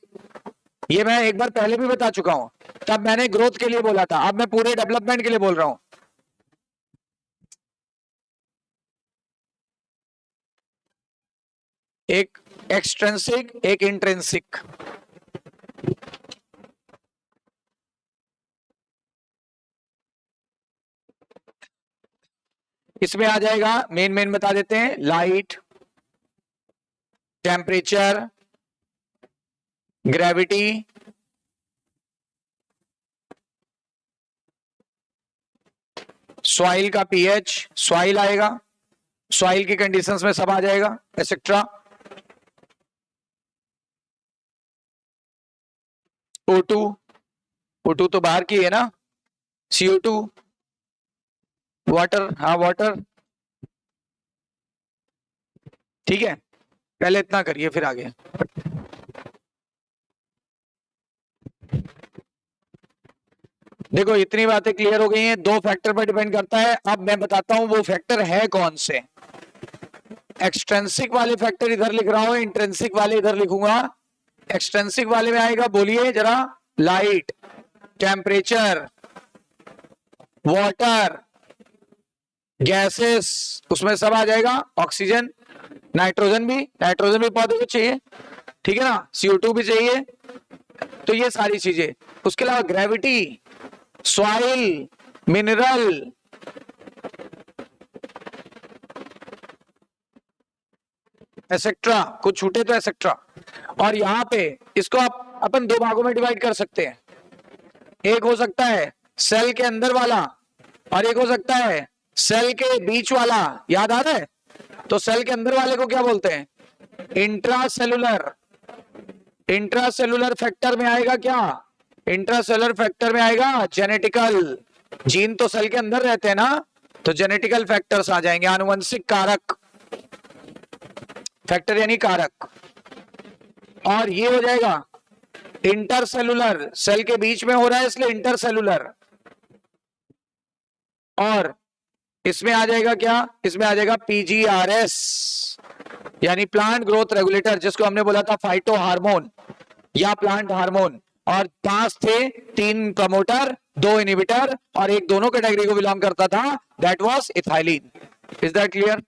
ये मैं एक बार पहले भी बता चुका हूं, तब मैंने ग्रोथ के लिए बोला था, अब मैं पूरे डेवलपमेंट के लिए बोल रहा हूं। एक एक्सट्रेंसिक, एक इंट्रेंसिक। इसमें आ जाएगा, मेन बता देते हैं, लाइट, टेम्परेचर, ग्रेविटी, सॉइल का पीएच, सॉइल आएगा, सॉइल की कंडीशंस में सब आ जाएगा, एक्सेट्रा। O2, O2 तो बाहर की है ना, CO2, वाटर, हाँ वाटर, ठीक है। पहले इतना करिए फिर आगे। देखो इतनी बातें क्लियर हो गई हैं, दो फैक्टर पर डिपेंड करता है। अब मैं बताता हूं वो फैक्टर है कौन से। एक्सट्रेंसिक वाले फैक्टर इधर लिख रहा हूं, इंट्रेंसिक वाले इधर लिखूंगा। एक्सट्रेंसिक वाले में आएगा, बोलिए जरा, लाइट, टेम्परेचर, वाटर, गैसेस, उसमें सब आ जाएगा, ऑक्सीजन, नाइट्रोजन भी पौधे को चाहिए, ठीक है ना, CO2 भी चाहिए। तो ये सारी चीजें, उसके अलावा ग्रेविटी, सॉइल, मिनरल, एसेट्रा, कुछ छूटे तो एसेट्रा। और यहां पे इसको आप अपन दो भागों में डिवाइड कर सकते हैं। एक हो सकता है सेल के अंदर वाला, और एक हो सकता है सेल के बीच वाला। याद आ रहा है? तो सेल के अंदर वाले को क्या बोलते हैं? इंट्रासेलुलर। इंट्रासेलुलर फैक्टर में आएगा क्या? इंट्रासेलुलर फैक्टर में आएगा जेनेटिकल। जीन तो सेल के अंदर रहते हैं ना, तो जेनेटिकल फैक्टर्स आ जाएंगे, आनुवंशिक कारक। फैक्टर यानी कारक। और ये हो जाएगा इंटरसेलुलर, सेल के बीच में हो रहा है इसलिए इंटरसेलुलर। और इसमें आ जाएगा क्या? इसमें आ जाएगा PGRS, यानी प्लांट ग्रोथ रेगुलेटर, जिसको हमने बोला था फाइटो हार्मोन या प्लांट हार्मोन। और 5 थे, 3 प्रमोटर, 2 इनहिबिटर, और एक दोनों कैटेगरी को बिलोंग करता था, that was ethylene. Is that clear?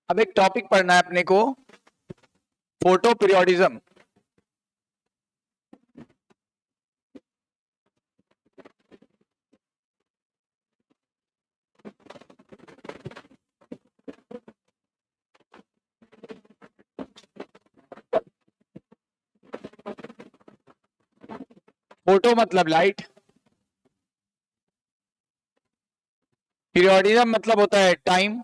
अब एक टॉपिक पढ़ना है अपने को, फोटो पीरियोडिज्म। फोटो मतलब लाइट, पीरियोडिज्म मतलब होता है टाइम,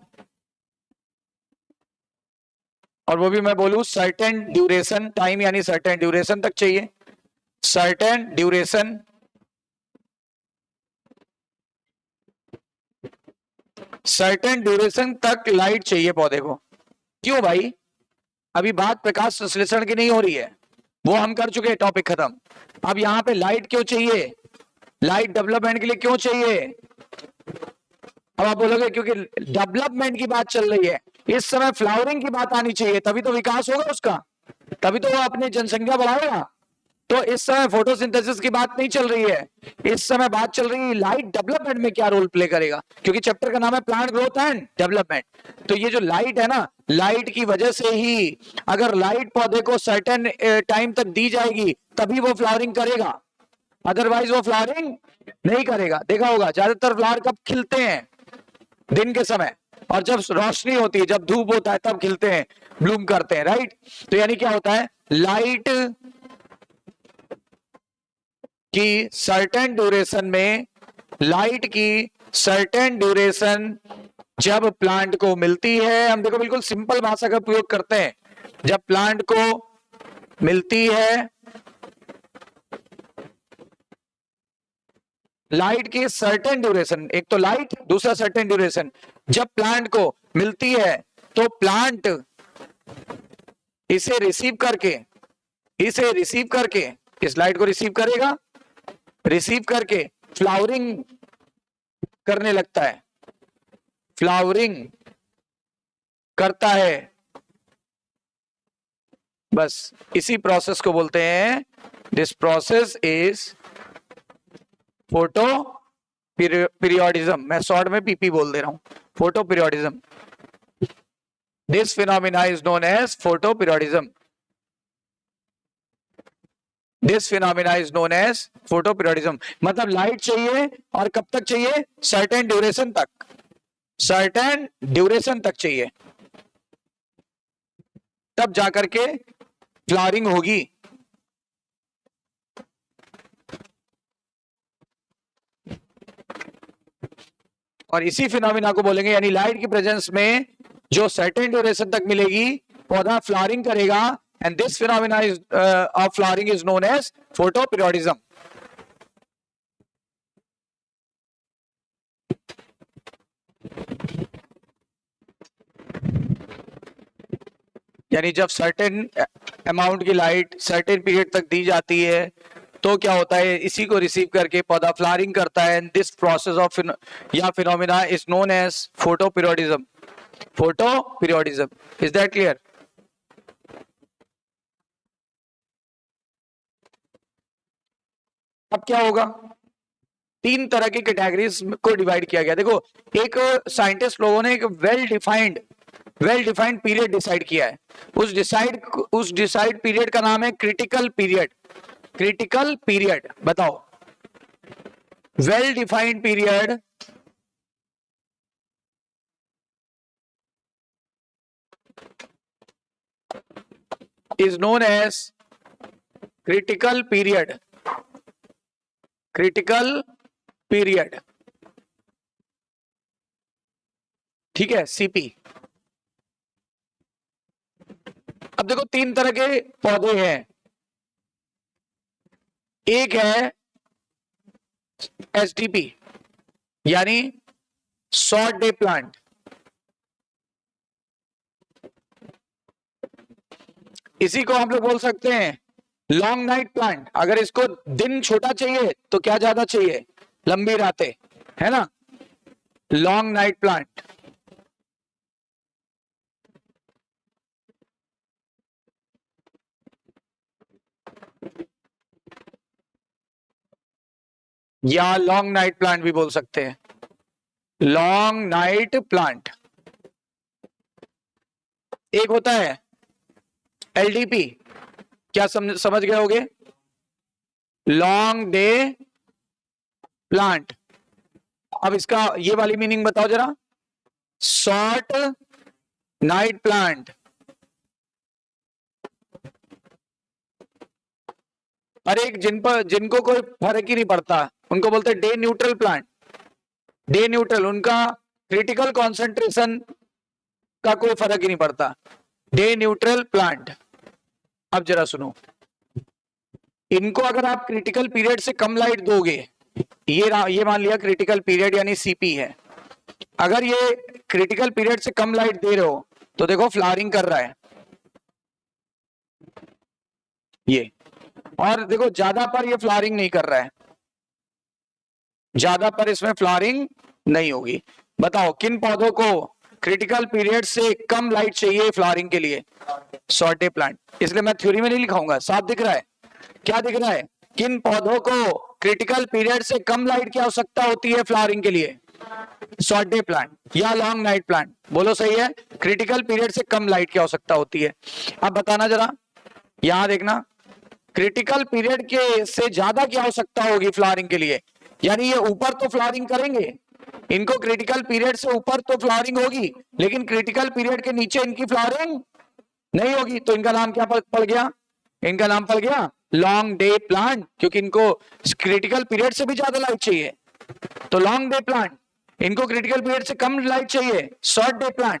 और वो भी मैं बोलूं सर्टेन ड्यूरेशन, टाइम यानी सर्टेन ड्यूरेशन तक चाहिए, सर्टेन ड्यूरेशन, सर्टेन ड्यूरेशन तक लाइट चाहिए पौधे को। क्यों भाई? अभी बात प्रकाश संश्लेषण की नहीं हो रही है, वो हम कर चुके हैं, टॉपिक खत्म। अब यहां पे लाइट क्यों चाहिए? लाइट डेवलपमेंट के लिए क्यों चाहिए? अब आप बोलोगे क्योंकि डेवलपमेंट की बात चल रही है, इस समय फ्लावरिंग की बात आनी चाहिए, तभी तो विकास होगा उसका, तभी तो वो अपनी जनसंख्या बढ़ाएगा। तो इस समय फोटोसिंथेसिस की बात नहीं चल रही है, इस समय बात चल रही है लाइट डेवलपमेंट में क्या रोल प्ले करेगा, क्योंकि चैप्टर का नाम है प्लांट ग्रोथ एंड डेवलपमेंट। तो ये जो लाइट है ना, लाइट की वजह से ही, अगर लाइट पौधे को सर्टेन टाइम तक दी जाएगी तभी वो फ्लावरिंग करेगा, अदरवाइज वो फ्लावरिंग नहीं करेगा। देखा होगा ज्यादातर फ्लावर कब खिलते हैं? दिन के समय, और जब रोशनी होती है, जब धूप होता है तब खिलते हैं, ब्लूम करते हैं, राइट। तो यानी क्या होता है, लाइट की सर्टेन ड्यूरेशन में, लाइट की सर्टेन ड्यूरेशन जब प्लांट को मिलती है, हम देखो बिल्कुल सिंपल भाषा का प्रयोग करते हैं, जब प्लांट को मिलती है लाइट की सर्टेन ड्यूरेशन, एक तो लाइट, दूसरा सर्टेन ड्यूरेशन, जब प्लांट को मिलती है तो प्लांट इसे रिसीव करके, इस लाइट को रिसीव करेगा, रिसीव करके फ्लावरिंग करने लगता है, फ्लावरिंग करता है। बस इसी प्रोसेस को बोलते हैं, this process is photoperiodism, मैं शॉर्ट में पीपी बोल दे रहा हूं, photoperiodism. This phenomena is known as photoperiodism. This phenomena is known as photoperiodism. मतलब लाइट चाहिए और कब तक चाहिए? सर्टेन ड्यूरेशन तक, सर्टेन ड्यूरेशन तक चाहिए, तब जाकर के फ्लावरिंग होगी। और इसी फिनोमिना को बोलेंगे, यानी लाइट की प्रेजेंस में जो सर्टेन ड्यूरेशन तक मिलेगी, पौधा फ्लावरिंग करेगा, and this phenomena is of flowering is known as photoperiodism. यानी जब सर्टेन अमाउंट की लाइट सर्टेन पीरियड तक दी जाती है तो क्या होता है, इसी को रिसीव करके पौधा फ्लावरिंग करता है, एंड दिस प्रोसेस ऑफ या phenomena is known as photoperiodism. Photoperiodism, is that clear? अब क्या होगा, तीन तरह की कैटेगरीज को डिवाइड किया गया। देखो, एक साइंटिस्ट लोगों ने एक वेल डिफाइंड पीरियड डिसाइड किया है। उस डिसाइड पीरियड का नाम है क्रिटिकल पीरियड। क्रिटिकल पीरियड बताओ, well defined period is known as critical period. Critical period, ठीक है, सीपी। अब देखो, तीन तरह के पौधे हैं। एक है एसडीपी, यानी शॉर्ट डे प्लांट। इसी को हम लोग बोल सकते हैं लॉन्ग नाइट प्लांट। अगर इसको दिन छोटा चाहिए तो क्या ज्यादा चाहिए? लंबी रातें, है ना, लॉन्ग नाइट प्लांट। या लॉन्ग नाइट प्लांट भी बोल सकते हैं, लॉन्ग नाइट प्लांट। एक होता है एलडीपी, क्या समझ गए होगे? Long day plant. अब इसका ये वाली मीनिंग बताओ जरा, शॉर्ट नाइट प्लांट। और एक जिनको कोई फर्क ही नहीं पड़ता, उनको बोलते हैं day neutral plant. Day neutral, उनका क्रिटिकल कॉन्सेंट्रेशन का कोई फर्क ही नहीं पड़ता, डे न्यूट्रल प्लांट। अब जरा सुनो, इनको अगर आप क्रिटिकल पीरियड से कम लाइट दोगे, ये मान लिया क्रिटिकल पीरियड यानी सीपी है, अगर ये क्रिटिकल पीरियड से कम लाइट दे रहे हो तो देखो फ्लावरिंग कर रहा है ये, और देखो ज्यादा पर ये फ्लावरिंग नहीं कर रहा है, ज्यादा पर इसमें फ्लावरिंग नहीं होगी। बताओ किन पौधों को क्रिटिकल पीरियड से कम लाइट चाहिए फ्लावरिंग के लिए? Short day plant. इसलिए मैं थ्योरी में नहीं लिखाऊंगा, साफ दिख रहा है, क्या दिख रहा है? किन पौधों को क्रिटिकल पीरियड से कम लाइट की आवश्यकता होती है फ्लावरिंग के लिए? शॉर्ट डे प्लांट या लॉन्ग नाइट प्लांट। बोलो सही है, क्रिटिकल पीरियड से कम लाइट की आवश्यकता होती है। अब बताना जरा, यहां देखना, क्रिटिकल पीरियड के से ज्यादा की आवश्यकता होगी फ्लावरिंग के लिए, यानी ये ऊपर तो फ्लावरिंग करेंगे, इनको क्रिटिकल पीरियड से ऊपर तो फ्लावरिंग होगी, लेकिन क्रिटिकल पीरियड के नीचे इनकी फ्लावरिंग नहीं होगी। तो इनका नाम क्या पड़ गया? इनका नाम पड़ गया लॉन्ग डे प्लांट, क्योंकि इनको क्रिटिकल पीरियड से भी ज्यादा लाइट चाहिए, तो लॉन्ग डे प्लांट। इनको क्रिटिकल पीरियड से कम लाइट चाहिए, शॉर्ट डे प्लांट,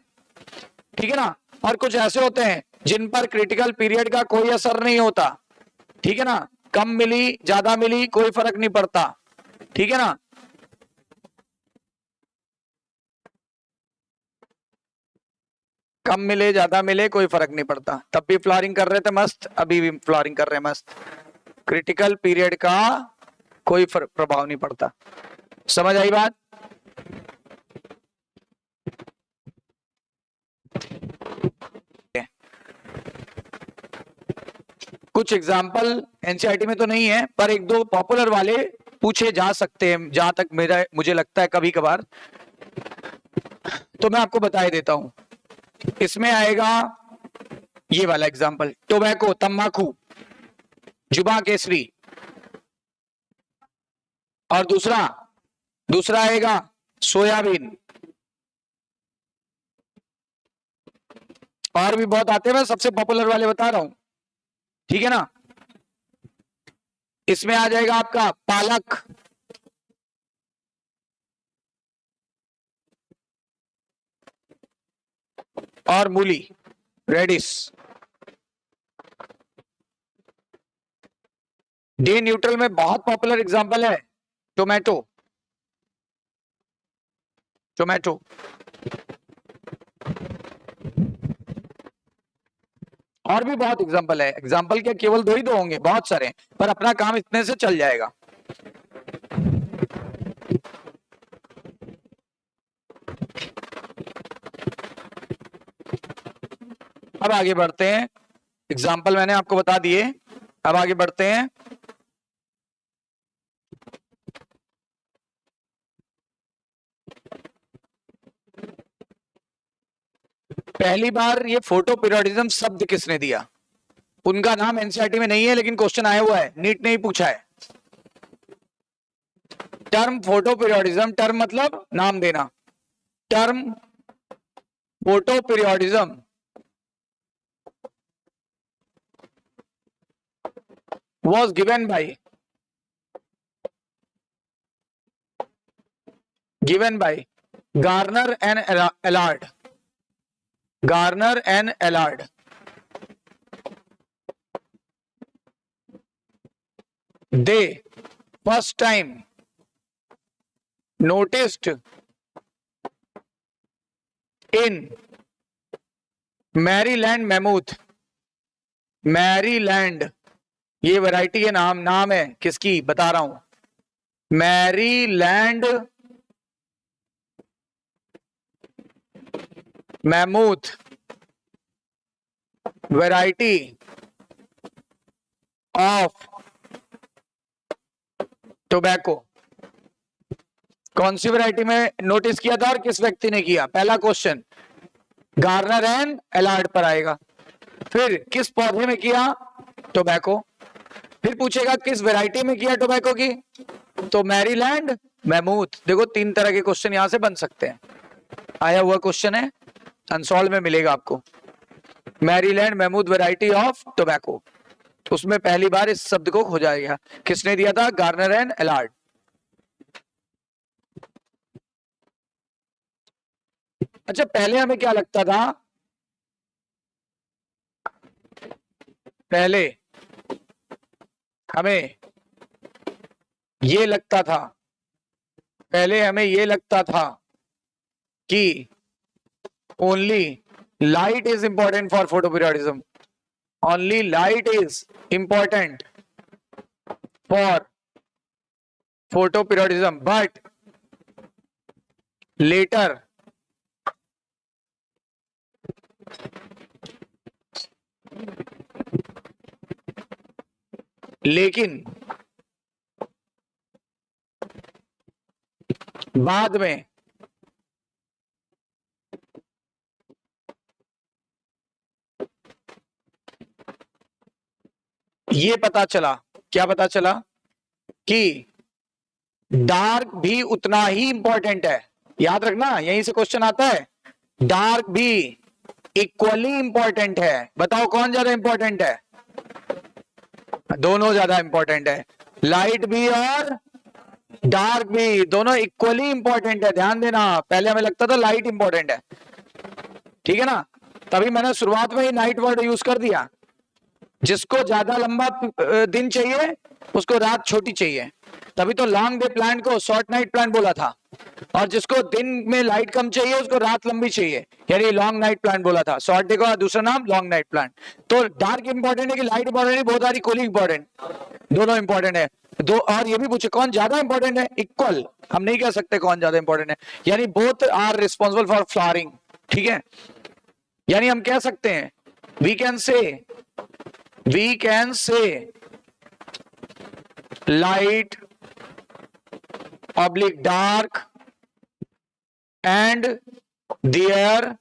ठीक है ना। और कुछ ऐसे होते हैं जिन पर क्रिटिकल पीरियड का कोई असर नहीं होता, ठीक है ना, कम मिली ज्यादा मिली कोई फर्क नहीं पड़ता, ठीक है ना। कम मिले ज्यादा मिले कोई फर्क नहीं पड़ता, तब भी फ्लावरिंग कर रहे थे मस्त, अभी भी फ्लावरिंग कर रहे हैं मस्त, क्रिटिकल पीरियड का कोई प्रभाव नहीं पड़ता। समझ आई बात? कुछ एग्जाम्पल एनसीईआरटी में तो नहीं है, पर एक दो पॉपुलर वाले पूछे जा सकते हैं, जहां तक मुझे लगता है कभी कभार, तो मैं आपको बता ही देता हूं। इसमें आएगा ये वाला एग्जांपल, टोबैको तंबाकू, जुबा केसरी, और दूसरा आएगा सोयाबीन, और भी बहुत आते हैं, मैं सबसे पॉपुलर वाले बता रहा हूं, ठीक है ना। इसमें आ जाएगा आपका पालक, और मूली, रेडिश। डे न्यूट्रल में बहुत पॉपुलर एग्जांपल है टोमेटो, और भी बहुत एग्जांपल है। एग्जांपल क्या, केवल दो ही दो होंगे, बहुत सारे, पर अपना काम इतने से चल जाएगा। अब आगे बढ़ते हैं, एग्जाम्पल मैंने आपको बता दिए, अब आगे बढ़ते हैं। पहली बार ये फोटो पीरियोडिज्म शब्द किसने दिया? उनका नाम एनसीईआरटी में नहीं है, लेकिन क्वेश्चन आया हुआ है, नीट ने ही पूछा है। टर्म फोटो पीरियोडिज्म, टर्म मतलब नाम देना, term photo periodism was given by Garner and Allard. They first time noticed in Maryland मैमूथ। Maryland ये वैरायटी के नाम है किसकी, बता रहा हूं। Maryland मैमूथ variety of tobacco. कौन सी वैरायटी में नोटिस किया था और किस व्यक्ति ने किया? पहला क्वेश्चन गार्नर एंड एलार्ड पर आएगा। फिर किस पौधे में किया? टोबैको। फिर पूछेगा किस वैरायटी में किया टोबैको की, तो मैरीलैंड मैमूथ। देखो 3 तरह के क्वेश्चन यहां से बन सकते हैं, आया हुआ क्वेश्चन है, अनसॉल्व में मिलेगा आपको। मैरीलैंड मैमूथ वैरायटी ऑफ टोबैको, उसमें पहली बार इस शब्द को खोजा गया। किसने दिया था? Garner and Allard. अच्छा, पहले हमें क्या लगता था? पहले हमें ये लगता था कि only light is important for photoperiodism, only light is important for photoperiodism, but later लेकिन बाद में ये पता चला, क्या पता चला? कि डार्क भी उतना ही इंपॉर्टेंट है। याद रखना, यहीं से क्वेश्चन आता है। डार्क भी इक्वली इंपॉर्टेंट है। बताओ कौन ज्यादा इंपॉर्टेंट है? दोनों ज्यादा इंपॉर्टेंट है। लाइट भी और डार्क भी दोनों इक्वली इंपॉर्टेंट है। ध्यान देना, पहले हमें लगता था लाइट इंपॉर्टेंट है, ठीक है ना, तभी मैंने शुरुआत में ही नाइट वर्ड यूज कर दिया। जिसको ज्यादा लंबा दिन चाहिए उसको रात छोटी चाहिए, तभी तो लॉन्ग डे प्लांट को शॉर्ट नाइट प्लांट बोला था। और जिसको दिन में लाइट कम चाहिए उसको रात लंबी चाहिए, यानी लॉन्ग नाइट प्लांट बोला था। शॉर्ट डे का दूसरा नाम लॉन्ग नाइट प्लांट। तो डार्क इंपॉर्टेंट है कि लाइट इंपॉर्टेंट है? बहुत सारी इक्वली इंपॉर्टेंट, दोनों इंपॉर्टेंट है। दो, और ये भी पूछे कौन ज्यादा इंपॉर्टेंट है? इक्वल। हम नहीं कह सकते कौन ज्यादा इंपॉर्टेंट है, यानी both are responsible for flowering, ठीक है। यानी हम कह सकते हैं, we can say light oblique dark and their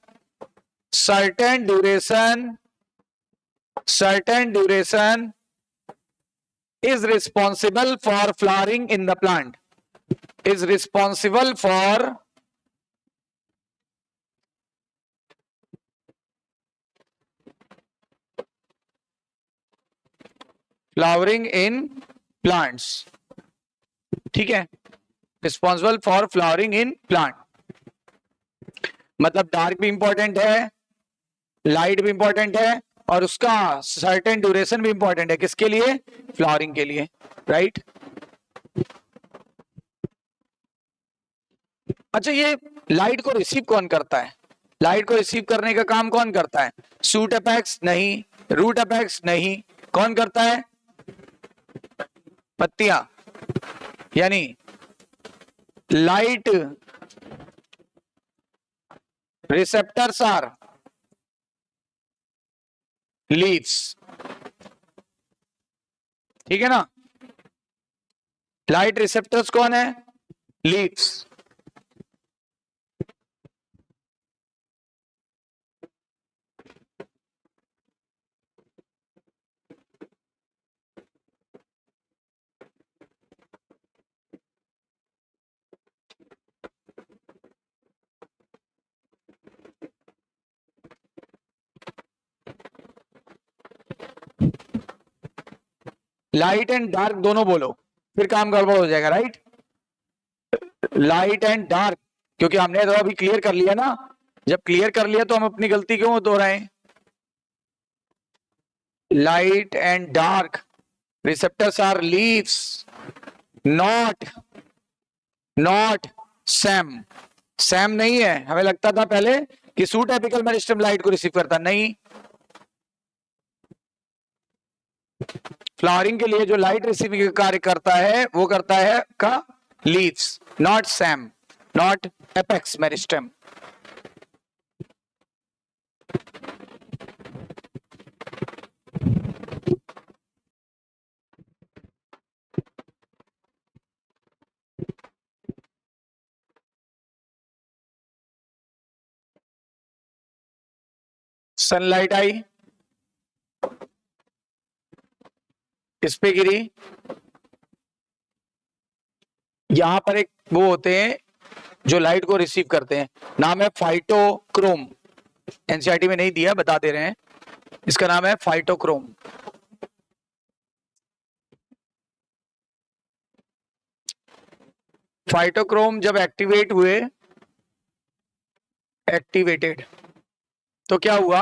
certain duration is responsible for flowering in the plant, is responsible for flowering in plants. ठीक है, responsible for flowering in plant मतलब डार्क भी इंपॉर्टेंट है, लाइट भी important है, और उसका certain duration भी इंपॉर्टेंट है। किसके लिए? फ्लावरिंग के लिए, राइट। अच्छा, ये लाइट को रिसीव कौन करता है? लाइट को रिसीव करने का काम कौन करता है? शूट अपेक्स नहीं, रूट अपेक्स नहीं, कौन करता है? पत्तियां, यानी लाइट रिसेप्टर्स आर लीव्स। ठीक है ना, लाइट रिसेप्टर्स कौन है? लीव्स। लाइट एंड डार्क दोनों बोलो, फिर काम गड़बड़ हो जाएगा, राइट। लाइट एंड डार्क, क्योंकि हमने तो अभी क्लियर कर लिया ना। जब क्लियर कर लिया तो हम अपनी गलती क्यों दोहराएं? Light and dark receptors are leaves, not same. Same नहीं है। हमें लगता था पहले कि सूट एपिकल मेरिस्टम लाइट को रिसीव करता, नहीं। फ्लावरिंग के लिए जो लाइट रिसीविंग कार्य करता है वो करता है का leaves, not SAM, not apex meristem. Sunlight आई, किस पे गिरी? यहां पर एक वो होते हैं जो लाइट को रिसीव करते हैं, नाम है फाइटोक्रोम। एनसीईआरटी में नहीं दिया, बता दे रहे हैं, इसका नाम है फाइटोक्रोम। फाइटोक्रोम जब एक्टिवेट हुए, एक्टिवेटेड, तो क्या हुआ?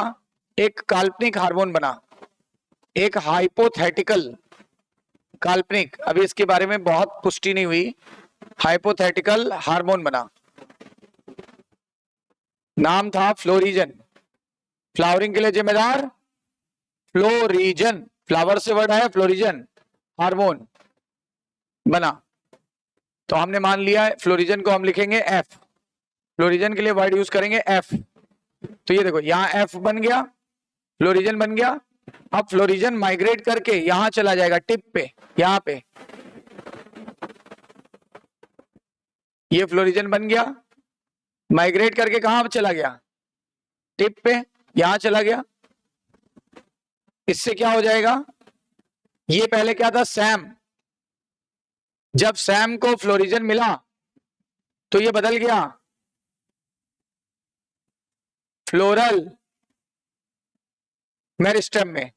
एक काल्पनिक हार्मोन बना, एक हाइपोथेटिकल, काल्पनिक, अभी इसके बारे में बहुत पुष्टि नहीं हुई, हाइपोथेटिकल हार्मोन बना, नाम था फ्लोरिजन। फ्लावरिंग के लिए जिम्मेदार फ्लोरिजन, फ्लावर से वर्ड है फ्लोरिजन, हार्मोन बना। तो हमने मान लिया फ्लोरिजन को हम लिखेंगे एफ, फ्लोरिजन के लिए वर्ड यूज करेंगे एफ। तो ये देखो यहां एफ बन गया, फ्लोरिजन बन गया। अब फ्लोरिजन माइग्रेट करके यहां चला जाएगा टिप पे, यहां पे ये फ्लोरिजन बन गया, माइग्रेट करके कहां चला गया? टिप पे, यहां चला गया। इससे क्या हो जाएगा? ये पहले क्या था? सैम। जब सैम को फ्लोरिजन मिला तो ये बदल गया फ्लोरल मेरिस्टम में,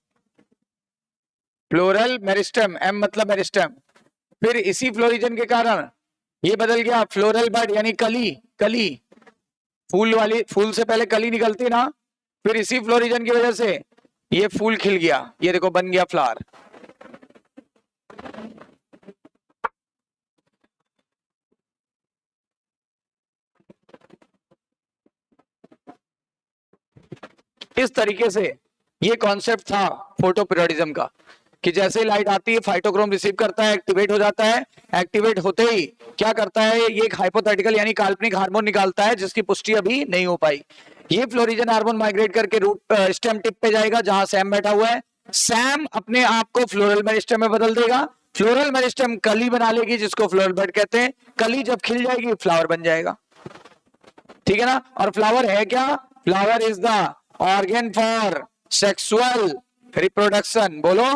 फ्लोरल मेरिस्टम, एम मतलब मेरिस्टम। फिर इसी फ्लोरिजन के कारण ये बदल गया फ्लोरल बड, यानी कली। कली, फूल वाली, फूल से पहले कली निकलती ना, फिर इसी फ्लोरिजन की वजह से ये फूल खिल गया, ये देखो बन गया फ्लावर। इस तरीके से ये कॉन्सेप्ट था फोटो पीरियोडिज्म का, कि जैसे ही लाइट आती है फाइटोक्रोम रिसीव करता है, एक्टिवेट हो जाता है, एक्टिवेट होते ही क्या करता है? ये एक हाइपोथेटिकल यानी काल्पनिक हार्मोन निकालता है, जिसकी पुष्टि अभी नहीं हो पाई। ये फ्लोरिजन हार्मोन माइग्रेट करके रूट स्टेम टिप पे जाएगा जहां सैम बैठा हुआ है। सैम अपने आप को फ्लोरल मेरिस्टम में बदल देगा, फ्लोरल मेरिस्टेम कली बना लेगी जिसको फ्लोरल बड कहते हैं। कली जब खिल जाएगी फ्लावर बन जाएगा, ठीक है ना। और फ्लावर है क्या? Flower is the organ for sexual reproduction. बोलो,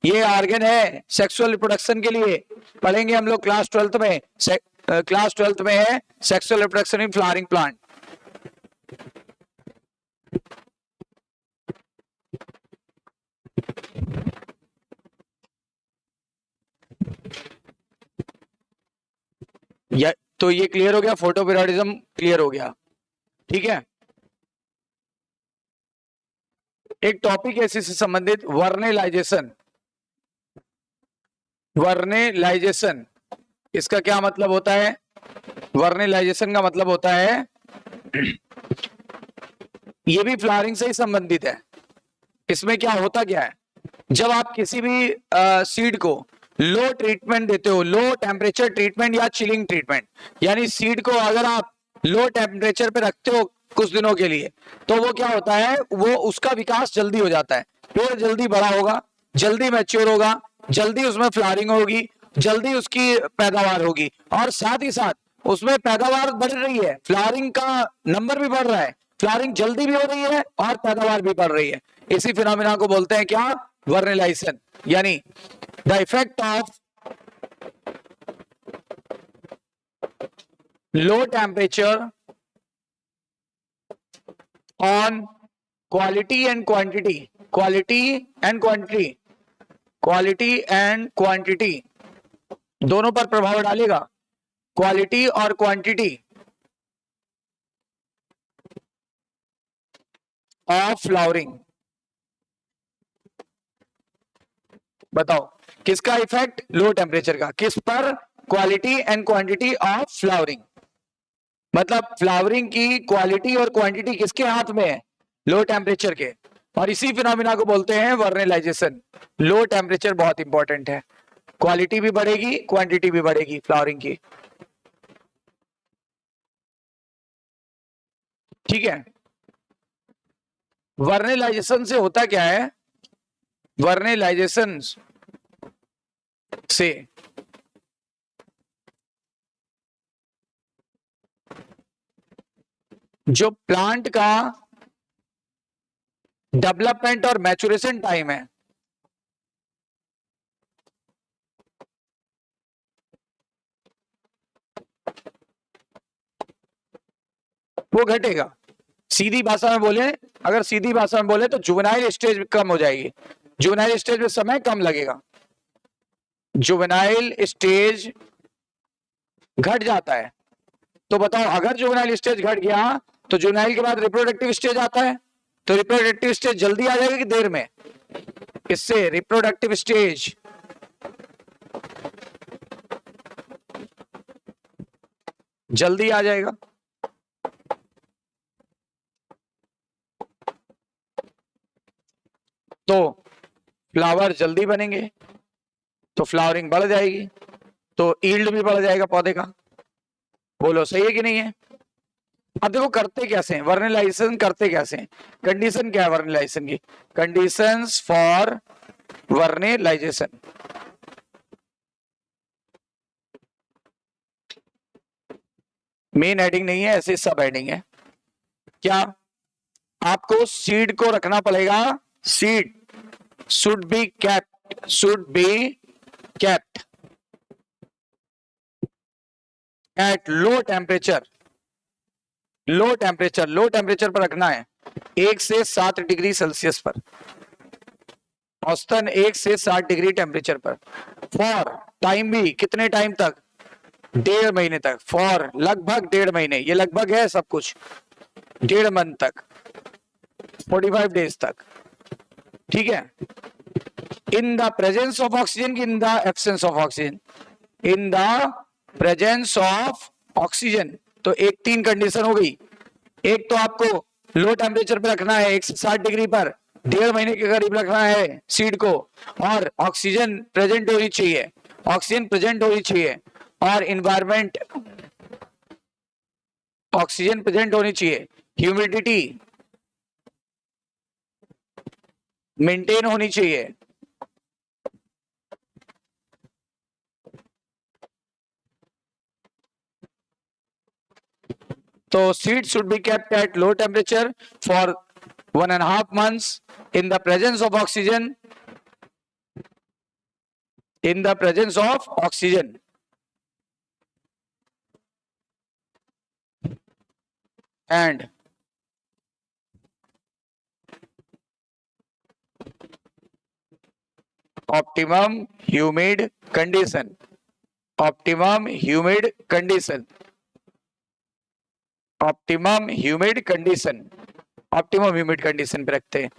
ये ऑर्गन है सेक्सुअल रिप्रोडक्शन के लिए। पढ़ेंगे हम लोग क्लास 12th में। क्लास 12th में है sexual reproduction in flowering plant. तो ये क्लियर हो गया, फोटोपिरियोडिज्म क्लियर हो गया, ठीक है। एक टॉपिक है इसी से संबंधित, वर्नेलाइजेशन। वर्नेलाइजेशन इसका क्या मतलब होता है? वर्नेलाइजेशन का मतलब होता है, ये भी फ्लावरिंग से ही संबंधित है। इसमें क्या होता क्या है, जब आप किसी भी सीड को लो ट्रीटमेंट देते हो, लो टेम्परेचर ट्रीटमेंट या चिलिंग ट्रीटमेंट, यानी सीड को अगर आप लो टेम्परेचर पे रखते हो कुछ दिनों के लिए, तो वो क्या होता है, वो उसका विकास जल्दी हो जाता है। पेड़ जल्दी बड़ा होगा, जल्दी मैच्योर होगा, जल्दी उसमें फ्लावरिंग होगी, जल्दी उसकी पैदावार होगी, और साथ ही साथ उसमें पैदावार बढ़ रही है, फ्लावरिंग का नंबर भी बढ़ रहा है, फ्लावरिंग जल्दी भी हो रही है और पैदावार भी बढ़ रही है। इसी फिनोमिना को बोलते हैं क्या? वर्नेलाइजेशन, यानी the effect of low temperature on quality and quantity. Quality and quantity, quality and quantity दोनों पर प्रभाव डालेगा। क्वालिटी और क्वांटिटी ऑफ फ्लावरिंग। बताओ किसका इफेक्ट? लो टेम्परेचर का। किस पर? Quality and quantity of flowering. मतलब फ्लावरिंग की क्वालिटी और क्वांटिटी किसके हाथ में है? लो टेम्परेचर के। और इसी फिनोमिना को बोलते हैं वर्नेलाइजेशन। लो टेम्परेचर बहुत इंपॉर्टेंट है, क्वालिटी भी बढ़ेगी, क्वांटिटी भी बढ़ेगी फ्लावरिंग की, ठीक है। वर्नेलाइजेशन से होता क्या है? वर्नेलाइजेशन से जो प्लांट का डेवलपमेंट और मैच्योरेशन टाइम है, वो घटेगा। सीधी भाषा में बोले, अगर सीधी भाषा में बोले तो जुवेनाइल स्टेज कम हो जाएगी, जुवेनाइल स्टेज में समय कम लगेगा, जुवेनाइल स्टेज घट जाता है। तो बताओ, अगर जुवेनाइल स्टेज घट गया तो जुवेनाइल के बाद रिप्रोडक्टिव स्टेज आता है, तो रिप्रोडक्टिव स्टेज जल्दी आ जाएगा कि देर में? इससे रिप्रोडक्टिव स्टेज जल्दी आ जाएगा। तो फ्लावर जल्दी बनेंगे, तो फ्लावरिंग बढ़ जाएगी, तो ईल्ड भी बढ़ जाएगा पौधे का। बोलो सही है कि नहीं है? अब देखो करते कैसे हैं, वर्नेलाइजेशन करते कैसे हैं, कंडीशन क्या है वर्नेलाइजेशन की? Conditions for vernalisation. Main heading नहीं है, ऐसे सब हेडिंग है। क्या? आपको सीड को रखना पड़ेगा, seed should be kept, should be kept at low temperature. Low temperature, low temperature पर रखना है, 1 से 7 डिग्री सेल्सियस पर, औसतन 1 से 7 डिग्री टेम्परेचर पर। फॉर टाइम भी, कितने टाइम तक? 1.5 महीने तक। फॉर लगभग 1.5 महीने, ये लगभग है सब कुछ, 1.5 मंथ तक, 45 डेज तक, ठीक है। In the presence of oxygen की in the absence of oxygen? In the presence of oxygen. तो एक 3 कंडीशन हो गई। एक तो आपको लो टेम्परेचर पे रखना है 1 से 7 डिग्री पर, 1.5 महीने के करीब रखना है सीड को, और ऑक्सीजन प्रेजेंट होनी चाहिए, ऑक्सीजन प्रेजेंट होनी चाहिए, और इन्वायरमेंट, ऑक्सीजन प्रेजेंट होनी चाहिए, ह्यूमिडिटी मेंटेन होनी चाहिए, तो seeds should be kept at low temperature for 1.5 months in the presence of oxygen. In the presence of oxygen. And optimum humid condition. Optimum humid condition. Optimum humid condition. Optimum humid condition पे रखते हैं.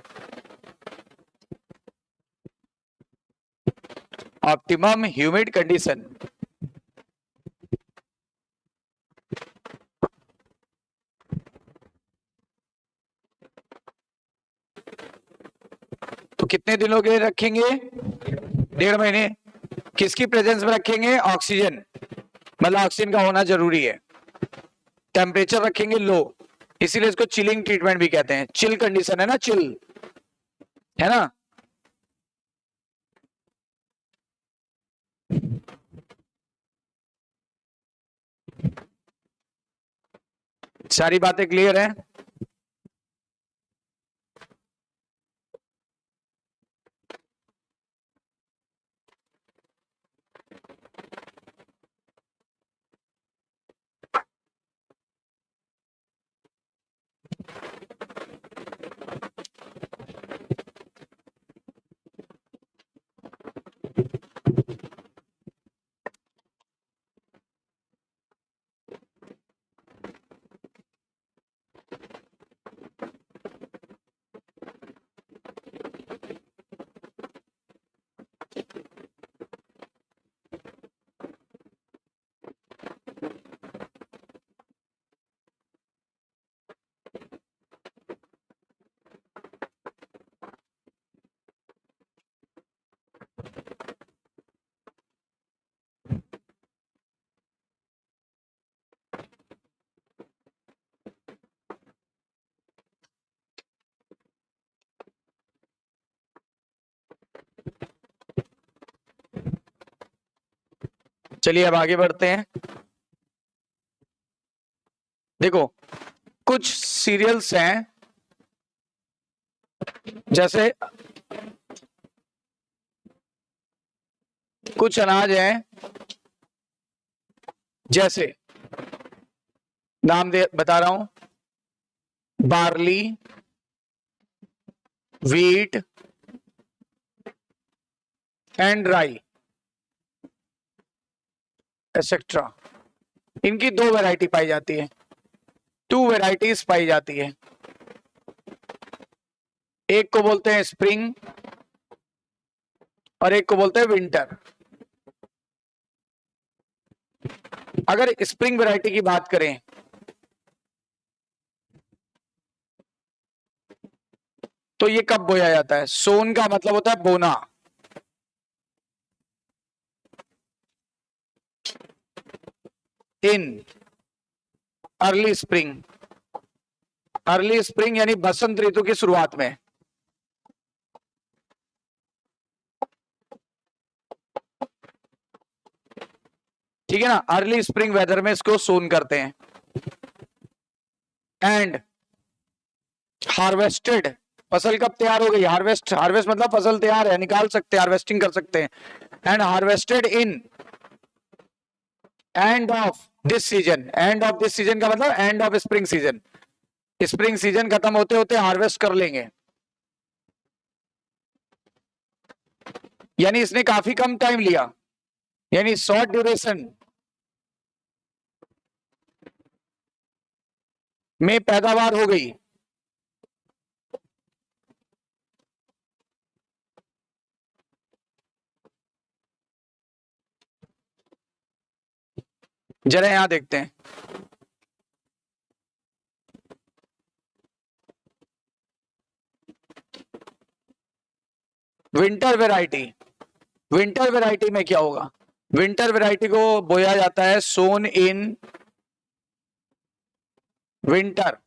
Optimum humid condition. तो कितने दिनों के लिए रखेंगे? 1.5 महीने. किसकी प्रेजेंस में रखेंगे? ऑक्सीजन. मतलब ऑक्सीजन का होना जरूरी है. टेम्परेचर रखेंगे लो, इसीलिए इसको चिलिंग ट्रीटमेंट भी कहते हैं. चिल कंडीशन है ना, चिल है ना. सारी बातें क्लियर है? चलिए अब आगे बढ़ते हैं. देखो कुछ सीरियल्स हैं, जैसे कुछ अनाज हैं, जैसे नाम दे बता रहा हूं, बार्ली, वीट एंड राई एक्सेट्रा. इनकी 2 वैरायटी पाई जाती है, 2 वैरायटीज पाई जाती है. एक को बोलते हैं स्प्रिंग और एक को बोलते हैं विंटर. अगर स्प्रिंग वैरायटी की बात करें तो ये कब बोया जाता है? सोन का मतलब होता है बोना. In early spring. Early spring यानी बसंत ऋतु की शुरुआत में. ठीक है ना, अर्ली स्प्रिंग वेदर में इसको सोन करते हैं. एंड हार्वेस्टेड, फसल कब तैयार हो गई? हार्वेस्ट, हार्वेस्ट मतलब फसल तैयार है, निकाल सकते हैं, हार्वेस्टिंग कर सकते हैं. And harvested in and of this season. And of this season का मतलब end of spring season. Spring season खत्म होते होते हार्वेस्ट कर लेंगे. यानी इसने काफी कम टाइम लिया, यानी शॉर्ट ड्यूरेशन में पैदावार हो गई. जरा यहां देखते हैं. Winter variety. विंटर वैरायटी में क्या होगा? विंटर वैरायटी को बोया जाता है सोन in winter.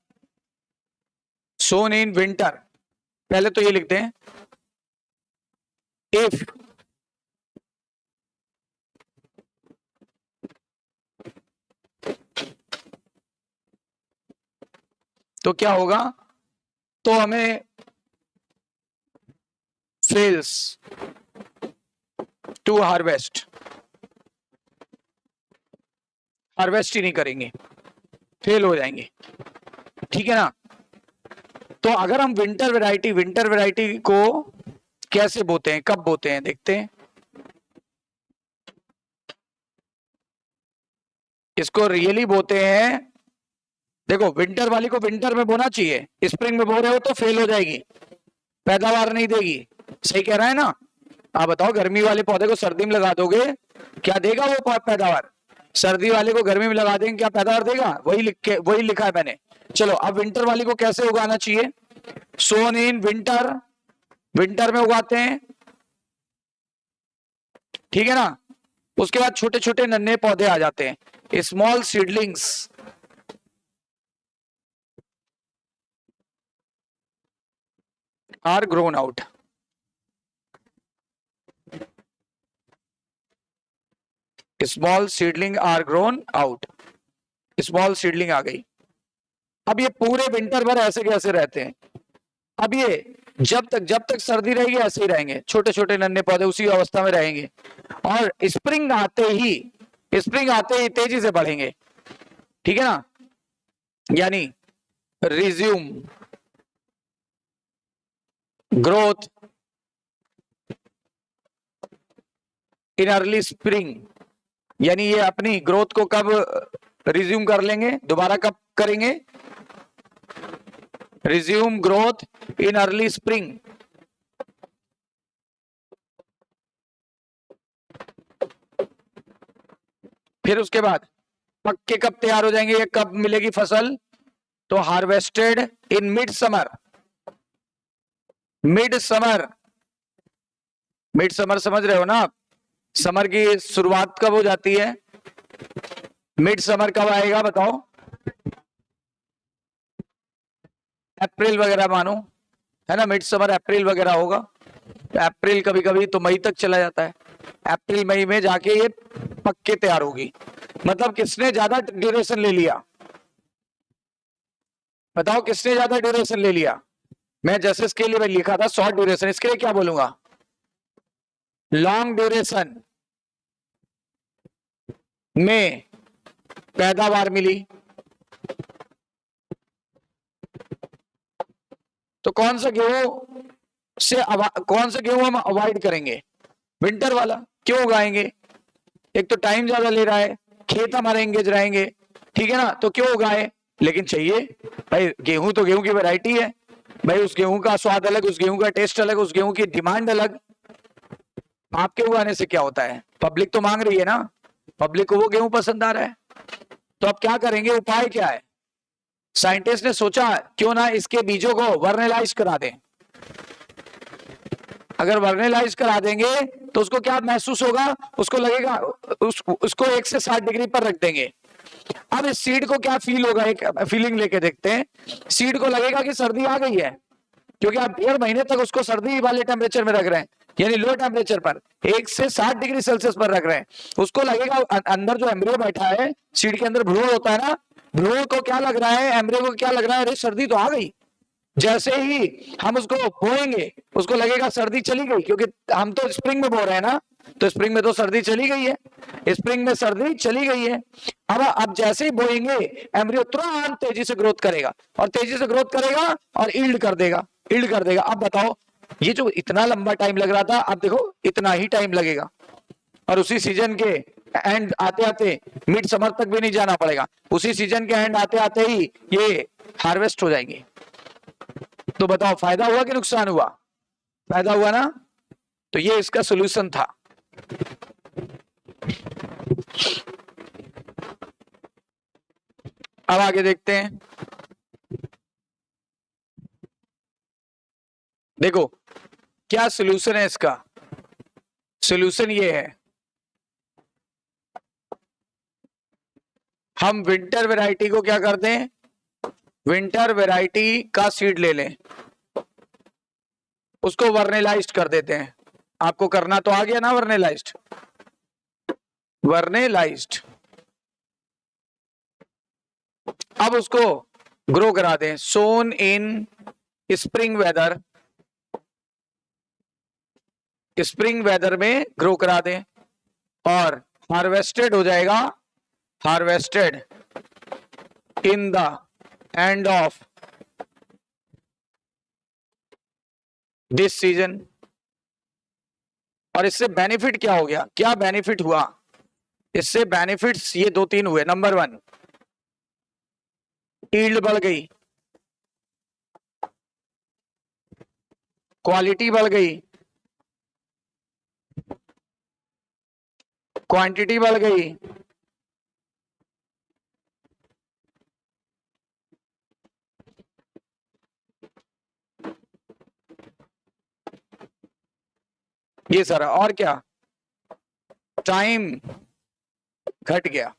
Son in winter. पहले तो ये लिखते हैं, इफ तो क्या होगा, तो हमें फेल्स टू हार्वेस्ट ही नहीं करेंगे, फेल हो जाएंगे, ठीक है ना। तो अगर हम विंटर वैरायटी को कैसे बोते हैं, कब बोते हैं, देखते हैं। इसको रियली बोते हैं, देखो विंटर वाली को विंटर में बोना चाहिए, स्प्रिंग में बो रहे हो तो फेल हो जाएगी, पैदावार नहीं देगी, सही कह रहा है ना। आप बताओ, गर्मी वाले पौधे को सर्दी में लगा दोगे, क्या देगा वो पैदावार, सर्दी वाले को गर्मी में लगा देंगे, क्या पैदावार देगा, वही लिखा है मैंने। चलो अब विंटर वाली को कैसे उगाना चाहिए, सोन इन विंटर में उगाते हैं, ठीक है ना। उसके बाद छोटे छोटे नन्हे पौधे आ जाते हैं, small seedlings are grown out. Small seedling are grown out, small seedling आ गई। अब ये पूरे विंटर भर ऐसे कैसे रहते हैं, अब ये जब तक सर्दी रहेगी ऐसे ही रहेंगे, छोटे छोटे नन्हे पौधे उसी अवस्था में रहेंगे, और स्प्रिंग आते ही तेजी से बढ़ेंगे, ठीक है ना। यानी resume growth in early spring, यानी ये अपनी ग्रोथ को कब रिज्यूम कर लेंगे, दोबारा कब करेंगे, resume growth in early spring. फिर उसके बाद पक के कब तैयार हो जाएंगे, ये कब मिलेगी फसल, तो हार्वेस्टेड इन मिड समर समझ रहे हो ना आप, समर की शुरुआत कब हो जाती है, मिड समर कब आएगा बताओ, अप्रैल वगैरह मानो, है ना, मिड समर अप्रैल वगैरह होगा, अप्रैल कभी कभी तो मई तक चला जाता है, अप्रैल मई में जाके ये पक्के तैयार होगी। मतलब किसने ज्यादा ड्यूरेशन ले लिया, बताओ किसने ज्यादा ड्यूरेशन ले लिया। मैं जैसे इसके लिए मैं लिखा था शॉर्ट ड्यूरेशन, इसके लिए क्या बोलूंगा, लॉन्ग ड्यूरेशन में पैदावार मिली, तो कौन सा गेहूं हम अवॉइड करेंगे, विंटर वाला। क्यों उगाएंगे, एक तो टाइम ज्यादा ले रहा है, खेत हमारे एंगेज रहेंगे, ठीक है ना, तो क्यों उगाए, लेकिन चाहिए भाई, गेहूं तो गेहूं की वैरायटी है भाई, उस गेहूं का स्वाद अलग, उस गेहूं का टेस्ट अलग, उस गेहूं की डिमांड अलग। आपके उगाने से क्या होता है, पब्लिक तो मांग रही है ना, पब्लिक को वो गेहूं पसंद आ रहा है, तो अब क्या करेंगे, उपाय क्या है, साइंटिस्ट ने सोचा क्यों ना इसके बीजों को वर्नेलाइज करा दें। अगर वर्नेलाइज करा देंगे तो उसको क्या महसूस होगा, उसको लगेगा, उसको 1 से 60 डिग्री पर रख देंगे। अब इस सीड को क्या फील होगा, एक फीलिंग लेके देखते हैं, सीड को लगेगा कि सर्दी आ गई है, क्योंकि आप 1.5 महीने तक उसको सर्दी वाले टेम्परेचर में रख रहे हैं, यानी लो टेम्परेचर पर 1 से 60 डिग्री सेल्सियस पर रख रहे हैं। उसको लगेगा अंदर जो एम्ब्रियो बैठा है, सीड के अंदर भ्रूण होता है ना, भ्रूण को क्या लग रहा है, एम्ब्रियो को क्या लग रहा है, अरे सर्दी तो आ गई। जैसे ही हम उसको बोएंगे उसको लगेगा सर्दी चली गई, क्योंकि हम तो स्प्रिंग में बो रहे हैं ना, तो स्प्रिंग में तो सर्दी चली गई है, स्प्रिंग में सर्दी चली गई है। अब जैसे ही बोएंगे एम्ब्रियो तुरंत तेजी से ग्रोथ करेगा, और तेजी से ग्रोथ करेगा और ईल्ड कर देगा। अब बताओ, ये जो इतना लंबा टाइम लग रहा था, अब देखो इतना ही टाइम लगेगा, और उसी सीजन के एंड आते आते मिड समर तक भी नहीं जाना पड़ेगा, उसी सीजन के एंड आते आते ही ये हार्वेस्ट हो जाएंगे। तो बताओ फायदा हुआ कि नुकसान हुआ, फायदा हुआ ना। तो ये इसका सॉल्यूशन था। अब आगे देखते हैं, देखो क्या सॉल्यूशन है इसका, सॉल्यूशन ये है, हम विंटर वैरायटी को क्या करते हैं, विंटर वैरायटी का सीड ले लें, उसको वर्नेलाइज्ड कर देते हैं। आपको करना तो आ गया ना, वर्नेलाइज्ड। अब उसको ग्रो करा दें, sown in spring weather, spring weather में ग्रो करा दें, और हार्वेस्टेड हो जाएगा, harvested in the end of this season. और इससे बेनिफिट क्या हो गया, क्या बेनिफिट हुआ, इससे बेनिफिट्स ये 2-3 हुए। नंबर 1, यील्ड बढ़ गई, क्वालिटी बढ़ गई, क्वांटिटी बढ़ गई, ये सारा, और क्या, टाइम घट गया,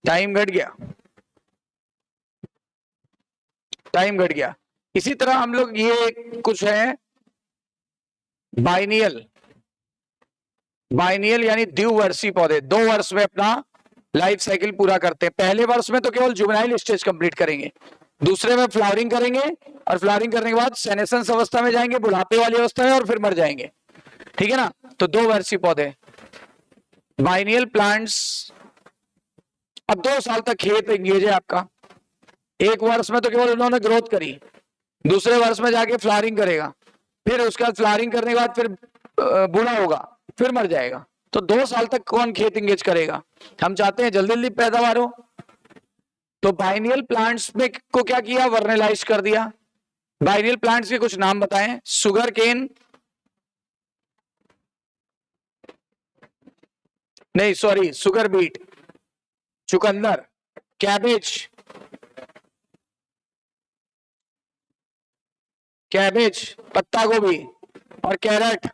टाइम घट गया, टाइम घट गया। इसी तरह हम लोग ये कुछ है बाइनियल, बाइनियल यानी द्विवर्षीय पौधे 2 वर्ष में अपना लाइफ साइकिल पूरा करते हैं। पहले वर्ष में तो केवल जुवेनाइल स्टेज कंप्लीट करेंगे, दूसरे में फ्लावरिंग करेंगे, और फ्लावरिंग करने के बाद सेनेसेंस अवस्था में जाएंगे, बुढ़ापे वाली अवस्था में, और फिर मर जाएंगे। ठीक है ना, तो 2 वर्षीय पौधे बाइनियल प्लांट्स। अब 2 साल तक खेत एंगेज है आपका, 1 वर्ष में तो केवल उन्होंने ग्रोथ करी, दूसरे वर्ष में जाके फ्लावरिंग करेगा, फिर उसके बाद फ्लावरिंग करने के बाद फिर बूढ़ा होगा, फिर मर जाएगा। तो 2 साल तक कौन खेत एंगेज करेगा, हम चाहते हैं जल्दी जल्दी पैदावार हो। तो बाइनियल प्लांट्स में को क्या किया, वर्नेलाइज कर दिया। बाइनियल प्लांट्स के कुछ नाम बताएं, सुगर केन, नहीं सॉरी, सुगर बीट, चुकंदर, कैबेज, कैबेज, पत्ता गोभी, और कैरेट।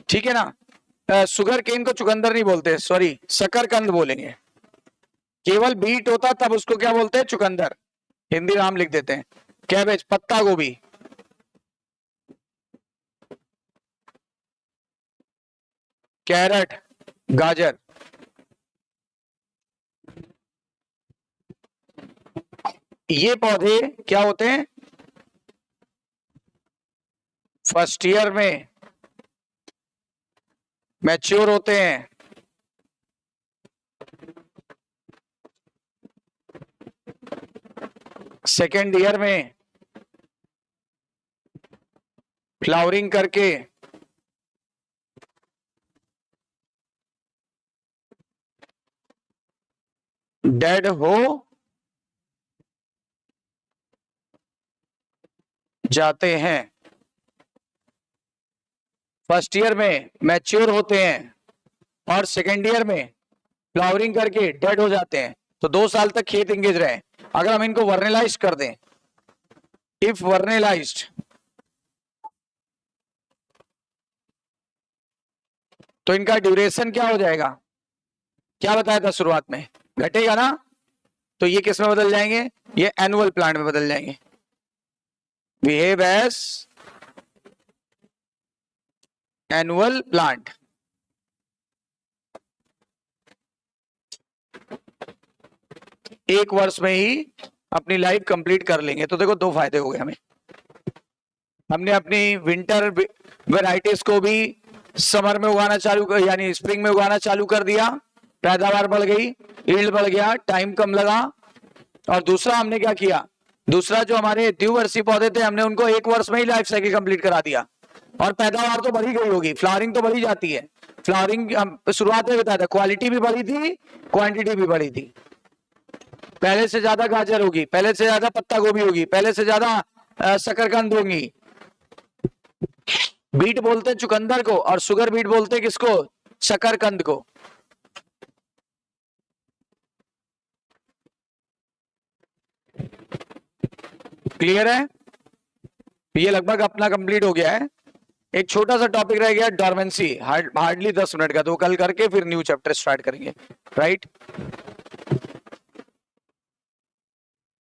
ठीक है ना, शुगर केन को चुकंदर नहीं बोलते, सॉरी शकरकंद बोलेंगे। केवल बीट होता तब उसको क्या बोलते हैं, चुकंदर, हिंदी नाम लिख देते हैं। कैबेज, पत्ता गोभी, कैरेट, गाजर। ये पौधे क्या होते हैं, फर्स्ट ईयर में मैच्योर होते हैं, सेकेंड ईयर में फ्लावरिंग करके डेड हो जाते हैं, फर्स्ट ईयर में मैच्योर होते हैं, और सेकेंड ईयर में फ्लावरिंग करके डेड हो जाते हैं। तो 2 साल तक खेत एंगेज रहे। अगर हम इनको वर्नेलाइज कर दें, इफ वर्नेलाइज्ड, तो इनका ड्यूरेशन क्या हो जाएगा, क्या बताया था शुरुआत में, घटेगा ना। तो ये किस में बदल जाएंगे, ये एनुअल प्लांट में बदल जाएंगे। Behave as annual plant. एक वर्ष में ही अपनी लाइफ कंप्लीट कर लेंगे। तो देखो 2 फायदे हो गए हमें, हमने अपनी विंटर वेराइटीज को भी समर में उगाना चालू, यानी स्प्रिंग में उगाना चालू कर दिया, पैदावार बढ़ गई, यील्ड बढ़ गया, टाइम कम लगा। और दूसरा हमने क्या किया, दूसरा जो हमारे द्विवर्षीय पौधे थे हमने उनको 1 वर्ष में ही लाइफ साइकिल कंप्लीट करा दिया, और पैदावार तो बढ़ी गई होगी, फ्लावरिंग तो बढ़ी जाती है। फ्लावरिंग शुरुआत में बताया था, क्वालिटी भी बढ़ी थी, क्वांटिटी भी बढ़ी थी। पहले से ज्यादा गाजर होगी, पहले से ज्यादा पत्ता गोभी होगी, पहले से ज्यादा शकरकंद होंगी। बीट बोलते हैं चुकंदर को, और शुगर बीट बोलते हैं किसको, शकरकंद को। क्लियर है, ये लगभग अपना कंप्लीट हो गया है। एक छोटा सा टॉपिक रह गया, डॉर्मेंसी, हार्डली 10 मिनट का, तो कल करके फिर न्यू चैप्टर स्टार्ट करेंगे, राइट।